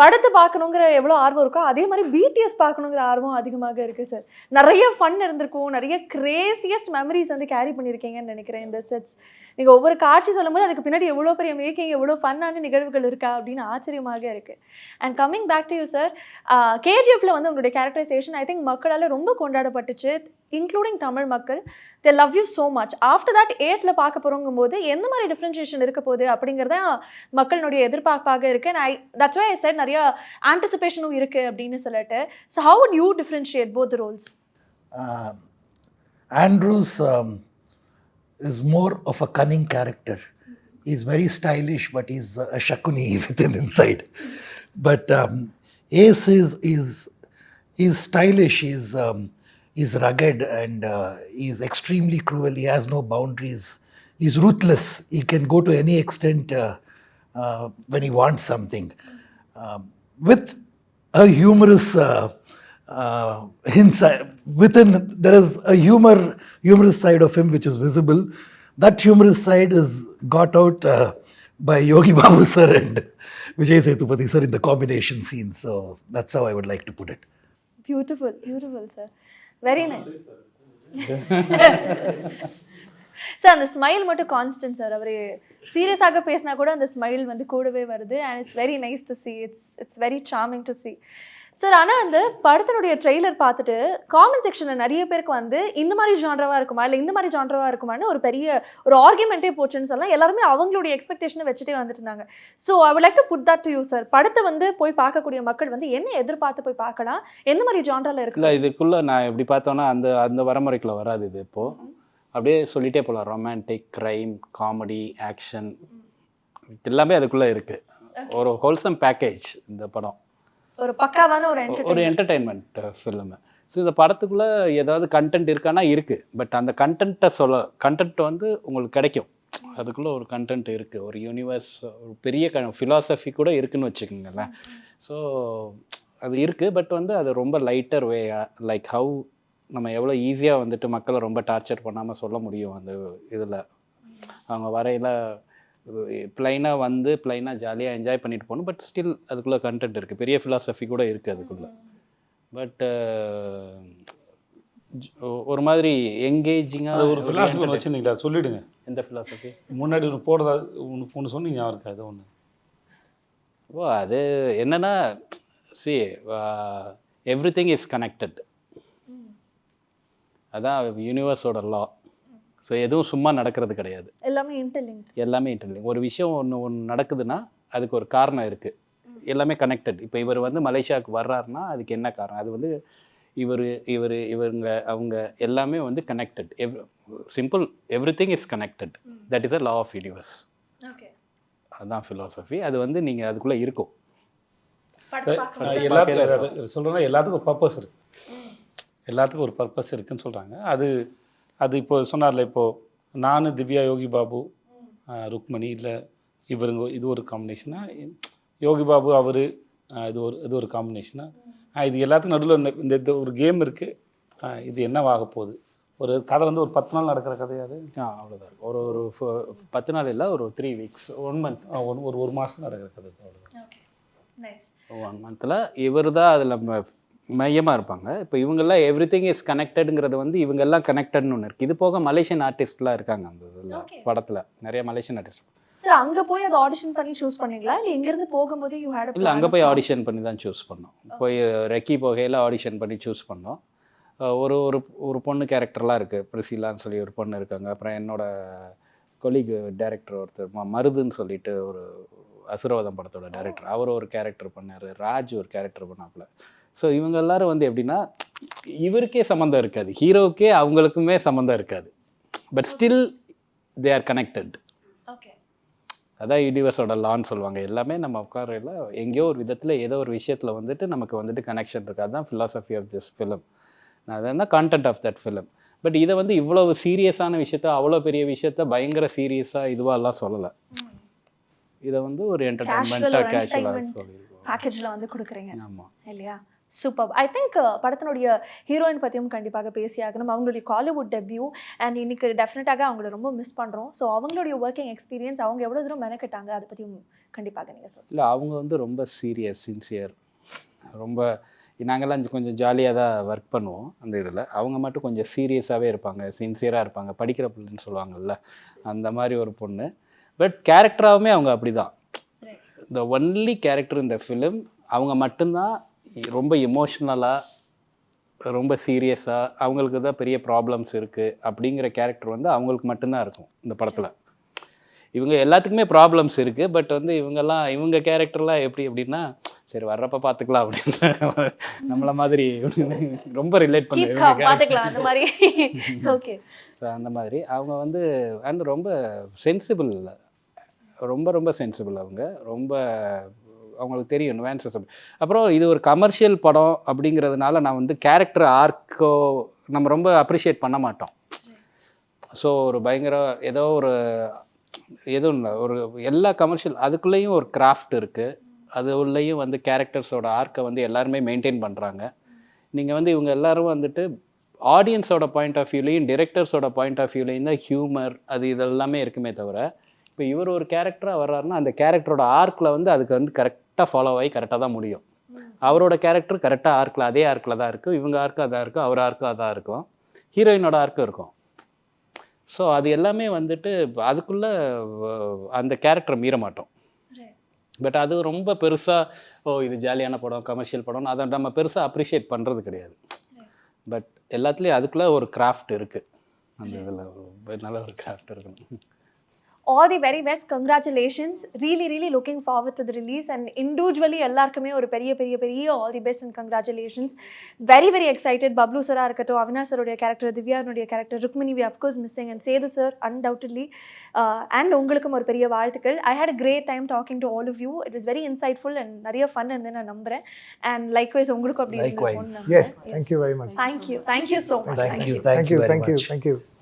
படத்தை பார்க்கணுங்கிற எவ்வளோ ஆர்வம் இருக்கோ அதே மாதிரி பிடிஎஸ் பார்க்கணுங்கிற ஆர்வம் அதிகமாக இருக்குது சார். நிறைய ஃபன் இருந்திருக்கும், நிறைய கிரேசியஸ்ட் மெமரிஸ் வந்து கேரி பண்ணியிருக்கீங்கன்னு நினைக்கிறேன் இந்த செட்ஸ். நீங்கள் ஒவ்வொரு காட்சி சொல்லும்போது அதுக்கு பின்னாடி எவ்வளோ பெரிய மேக்கிங், எவ்வளோ ஃபன்னான நிகழ்வுகள் இருக்கா அப்படின்னு ஆச்சரியமாக இருக்குது. And coming back to you sir, கேஜிஎஃப்ல வந்து உங்களுடைய கேரக்டரைசேஷன் ஐ திங்க் மக்களால் ரொம்ப கொண்டாடப்பட்டுச்சு, இன்க்ளூடிங் தமிழ் மக்கள். They love you so much. After that ஏஸில் பார்க்க போகிறோங்கும் போது எந்த மாதிரி டிஃப்ரென்ஷியேஷன் இருக்க போகுது அப்படிங்கிறத மக்களுடைய எதிர்பார்ப்பாக இருக்குது. நான் தட்ஸ் வை ஐ செட் நிறைய ஆன்டிசிபேஷனும் இருக்குது அப்படின்னு சொல்லிட்டு. So how would you differentiate both roles? Andrews is more of a cunning character. He's very stylish, but he's a shakuni within inside. But Ace is stylish. He's rugged and he's extremely cruel. He has no boundaries. He's ruthless. He can go to any extent when he wants something. With a humorous hints within, there is a humorous side of him which is visible. That humorous side is got out by Yogi Babu sir and Vijay Sethupathi sir in the combination scene. So that's how I would like to put it. Beautiful, beautiful sir. Very nice. Sir அந்த smile மட்டும் constant sir. அவர் சீரியஸாக பேசினா கூட அந்த smile வந்து கூடவே வருது. And it's very nice to see. It's very charming to see sir. ஆனால் அந்த படத்தினுடைய ட்ரெய்லர் பார்த்துட்டு காமெண்ட் செக்ஷனில் நிறைய பேருக்கு வந்து இந்த மாதிரி ஜான்ரவாக இருக்குமா இல்லை இந்த மாதிரி ஜான்ரவாக இருக்குமான்னு ஒரு ஆர்குமெண்ட்டே போச்சுன்னு சொல்லலாம். எல்லாருமே அவங்களுடைய எக்ஸ்பெக்டேஷனை வச்சுட்டே வந்துட்டு இருந்தாங்க. So I would like to put that to you sir. படத்தை வந்து போய் பார்க்கக்கூடிய மக்கள் வந்து என்ன எதிர்பார்த்து போய் பார்க்கலாம், எந்த மாதிரி ஜான்ரால இருக்கு? இல்லை, இதுக்குள்ளே நான் எப்படி பார்த்தோன்னா அந்த வரமுறைக்குள்ள வராது. இது இப்போது அப்படியே சொல்லிகிட்டே போகலாம். ரொமான்டிக், க்ரைம், காமெடி, ஆக்ஷன் எல்லாமே அதுக்குள்ளே இருக்குது. ஒரு ஹோல்சம் பேக்கேஜ் இந்த படம். ஒரு பக்காவான ஒரு என்டர்டெயின்மெண்ட் ஃபிலிமு. ஸோ இந்த படத்துக்குள்ளே ஏதாவது கண்டென்ட் இருக்கானா இருக்குது. பட் அந்த கண்டென்ட் வந்து உங்களுக்கு கிடைக்கும். அதுக்குள்ளே ஒரு கண்டென்ட் இருக்குது, ஒரு யூனிவர்ஸ், ஒரு பெரிய ஃபிலாசபி கூட இருக்குதுன்னு வச்சுக்கோங்களேன். ஸோ அது இருக்குது. பட் வந்து அது ரொம்ப லைட்டர் வே, லைக் ஹவு நம்ம எவ்வளோ ஈஸியாக வந்துட்டு மக்களை ரொம்ப டார்ச்சர் பண்ணாமல் சொல்ல முடியும். அந்த இதில் அவங்க வரையில் ப்ளைனாக வந்து ப்ளைனாக ஜாலியாக என்ஜாய் பண்ணிட்டு போகணும். பட் ஸ்டில் அதுக்குள்ளே கண்டென்ட் இருக்குது, பெரிய ஃபிலாசபி கூட இருக்குது அதுக்குள்ளே. பட் ஒரு மாதிரி எங்கேஜிங்காக ஒரு ஃபிலாசபி வச்சுருந்தீங்களா, சொல்லிவிடுங்க. எந்த ஃபிலாசபி? முன்னாடி ஒன்று போடுறதா ஒன்று சொன்னீங்க, அவருக்கு அது ஒன்று. ஓ, அது என்னென்னா, சி எவ்ரிதிங் இஸ் கனெக்டட். அதான் யூனிவர்ஸோட லா. ஸோ எதுவும் சும்மா நடக்கிறது கிடையாது, எல்லாமே இன்டர்லிங்க். ஒரு விஷயம் ஒன்று நடக்குதுன்னா அதுக்கு ஒரு காரணம் இருக்குது, எல்லாமே கனெக்டட். இப்போ இவர் வந்து மலேசியாவுக்கு வர்றாருன்னா அதுக்கு என்ன காரணம்? அது வந்து இவங்க அவங்க எல்லாமே வந்து connected. Simple, everything is connected. That is a law of universe. அதுதான் ஃபிலாசபி. அது வந்து நீங்கள் அதுக்குள்ளே இருக்கும். எல்லாத்துக்கும் சொல்கிறேன்னா எல்லாத்துக்கும் ஒரு பர்பஸ் இருக்குது. எல்லாத்துக்கும் ஒரு பர்பஸ் இருக்குதுன்னு சொல்கிறாங்க. அது இப்போ சொன்னார்ல, இப்போது நான், திவ்யா, யோகி பாபு, ருக்மணி, இல்லை இவருங்க, இது ஒரு காம்பினேஷனாக, யோகி பாபு அவர் இது ஒரு காம்பினேஷனாக, இது எல்லாத்துக்கும் நடுவில் இந்த ஒரு கேம் இருக்குது. இது என்னவாக போகுது? ஒரு கதை வந்து ஒரு 10 நாள் நடக்கிற கதையாது. அவ்வளோதான் இருக்கும். ஒரு 10 நாள் இல்லை, ஒரு 3 வீக்ஸ், 1 மந்த், ஒரு மாதம் நடக்கிற கதை. அவ்வளோதான். 1 மந்தில் இவர் தான் அதில் மையமாக இருப்பாங்க. இப்போ இவங்கெல்லாம் எவ்ரி திங் இஸ் கனெக்டடுங்கிறது வந்து இவங்கெல்லாம் கனெக்டட்னு ஒன்று இருக்குது. இது போக மலேசியன் ஆர்டிஸ்ட்லாம் இருக்காங்க அந்த இதில் Okay. படத்தில் நிறைய மலேசியன் ஆர்டிஸ்ட். சார் அங்க போய் அதை ஆடிஷன் பண்ணி சூஸ் பண்ணீங்களா இல்லை இங்கிருந்து போகும்போது யூ ஹேட் இல்லை அங்கே போய் ஆடிஷன் பண்ணி தான் சூஸ் பண்ணோம். போய் ரெக்கி போகையில் ஆடிஷன் பண்ணி சூஸ் பண்ணோம். ஒரு ஒரு ஒரு பொண்ணு கேரக்டர்லாம் இருக்குது, பிரிசிலான்னு சொல்லி ஒரு பொண்ணு இருக்காங்க. அப்புறம் என்னோட கொலீக் டைரக்டர் ஒருத்தர் மருதுன்னு சொல்லிட்டு ஒரு அசுரவதம் படத்தோட டைரக்டர், அவர் ஒரு கேரக்டர் பண்ணார். ராஜ் ஒரு கேரக்டர் பண்ணாப்புல. ஸோ இவங்க எல்லாரும் வந்து எப்படின்னா இவருக்கே சம்மந்தம் இருக்காது, ஹீரோவுக்கே அவங்களுக்குமே சம்மந்தம் இருக்காது. But still they are connected. Okay. அதான் யூனிவர்ஸோட லான்னு சொல்லுவாங்க. எல்லாமே நம்ம உட்காரையில் எங்கேயோ ஒரு விதத்தில் ஏதோ ஒரு விஷயத்தில் வந்துட்டு நமக்கு வந்துட்டு கனெக்ஷன் இருக்குது. அதுதான் ஃபிலாசபி ஆஃப் திஸ் ஃபிலிம். அது என்ன content of that film. But இதை வந்து இவ்வளவு சீரியஸான விஷயத்த, அவ்வளோ பெரிய விஷயத்த பயங்கர சீரியஸாக இதுவாகலாம் சொல்லலை. இதை வந்து ஒரு என்டர்டைன்மெண்ட்டாக கேஷுவலாக சொல்லியிருக்கோம். பேக்கேஜில் வந்து கொடுக்குறீங்க ஆமாம். இல்லையா? சூப்பர். ஐ திங்க் படத்தினுடைய ஹீரோயின் பற்றியும் கண்டிப்பாக பேசியாகணும். அவங்களுடைய காலிவுட் டெபியூ அண்ட் இன்னைக்கு டெஃபினட்டாக அவங்கள ரொம்ப மிஸ் பண்ணுறோம். ஸோ அவங்களுடைய ஒர்க்கிங் எக்ஸ்பீரியன்ஸ், அவங்க எவ்வளோ தூரம் மெனக்கட்டாங்க, அதை பற்றியும் கண்டிப்பாக நீங்கள் சொல்லுங்கள். இல்லை அவங்க வந்து ரொம்ப சீரியஸ், சின்சியர். ரொம்ப நாங்கள்லாம் கொஞ்சம் ஜாலியாக தான் ஒர்க் பண்ணுவோம் அந்த இதில். அவங்க மட்டும் கொஞ்சம் சீரியஸாகவே இருப்பாங்க, சின்சியராக இருப்பாங்க. படிக்கிற பிள்ளைன்னு சொல்லுவாங்கள்ல, அந்த மாதிரி ஒரு பொண்ணு. பட் கேரக்டராகவுமே அவங்க அப்படி தான். த ஒன்லி கேரக்டர் இந்த ஃபிலிம் அவங்க மட்டும்தான். ரொம்ப எமோஷ்னலாக, ரொம்ப சீரியஸாக, அவங்களுக்கு தான் பெரிய ப்ராப்ளம்ஸ் இருக்குது அப்படிங்கிற கேரக்டர் வந்து அவங்களுக்கு மட்டும்தான் இருக்கும் இந்த படத்தில். இவங்க எல்லாத்துக்குமே ப்ராப்ளம்ஸ் இருக்குது. பட் வந்து இவங்க கேரக்டர்லாம் எப்படி அப்படின்னா, சரி வர்றப்ப பார்த்துக்கலாம் அப்படின்னு நம்மள மாதிரி ரொம்ப ரிலேட் பார்த்துக்கலாம் அந்த மாதிரி. ஓகே. ஸோ அந்த மாதிரி அவங்க வந்து அண்ட் ரொம்ப சென்சிபிள், ரொம்ப ரொம்ப சென்சிபிள். அவங்க ரொம்ப அவங்களுக்கு தெரியும் நுவான்சஸ். அப்புறம் இது ஒரு கமர்ஷியல் படம் அப்படிங்கிறதுனால நான் வந்து கேரக்டர் ஆர்க்கோ நம்ம ரொம்ப அப்ரிஷியேட் பண்ண மாட்டோம். ஸோ ஒரு பயங்கர எதுவும் இல்லை, ஒரு எல்லா கமர்ஷியல் அதுக்குள்ளேயும் ஒரு கிராஃப்ட் இருக்குது. அது உள்ளேயும் வந்து கேரக்டர்ஸோட ஆர்க்கை வந்து எல்லாருமே மெயின்டைன் பண்ணுறாங்க. நீங்கள் வந்து இவங்க எல்லோரும் வந்துட்டு ஆடியன்ஸோட பாயிண்ட் ஆஃப் வியூலையும் டிரெக்டர்ஸோட பாயிண்ட் ஆஃப் வியூலையும் தான் ஹியூமர் அது இதெல்லாமே இருக்குமே தவிர, இப்போ இவர் ஒரு கேரக்டராக வர்றாருன்னா அந்த கேரக்டரோட ஆர்க்கில் வந்து அதுக்கு வந்து கரெக்டாக ஃபாலோ ஆகி கரெக்டாக தான் முடியும். அவரோட கேரக்டர் கரெக்டாக ஆர்க்கில் அதே ஆர்க்கில் தான் இருக்கும். இவங்க ஆர்க்கும் அதாக இருக்கும், அவர் ஆர்க்கும் அதாக இருக்கும், ஹீரோயினோட ஆர்க்கும் இருக்கும். ஸோ அது எல்லாமே வந்துட்டு அதுக்குள்ளே அந்த கேரக்டரை மீற மாட்டோம். பட் அது ரொம்ப பெருசாக இது ஜாலியான படம், கமர்ஷியல் படம், அதை நம்ம பெருசாக அப்ரிஷியேட் பண்ணுறது கிடையாது. பட் எல்லாத்துலேயும் அதுக்குள்ளே ஒரு கிராஃப்ட் இருக்குது. அந்த இதில் நல்ல ஒரு கிராஃப்ட் இருக்கணும். All the very best. Congratulations. Really looking forward to the release. And individually, எல்லாருக்குமே ஒரு பெரிய all the best and congratulations. Very excited. Bablu sir இருக்கட்டும், அவினாஷ் சருடைய கேரக்டர், திவ்யானுடைய character, Rukmini we of course missing, and Sethu sir undoubtedly. And உங்களுக்கும் ஒரு பெரிய வாழ்த்துக்கள். I had a great time talking to all of you. It was very insightful and நிறைய fun and நான் நம்புறேன். And likewise உங்களுக்கும் அப்படி Yes, thank you very much. Thank you so much. Thank you very much. Thank you.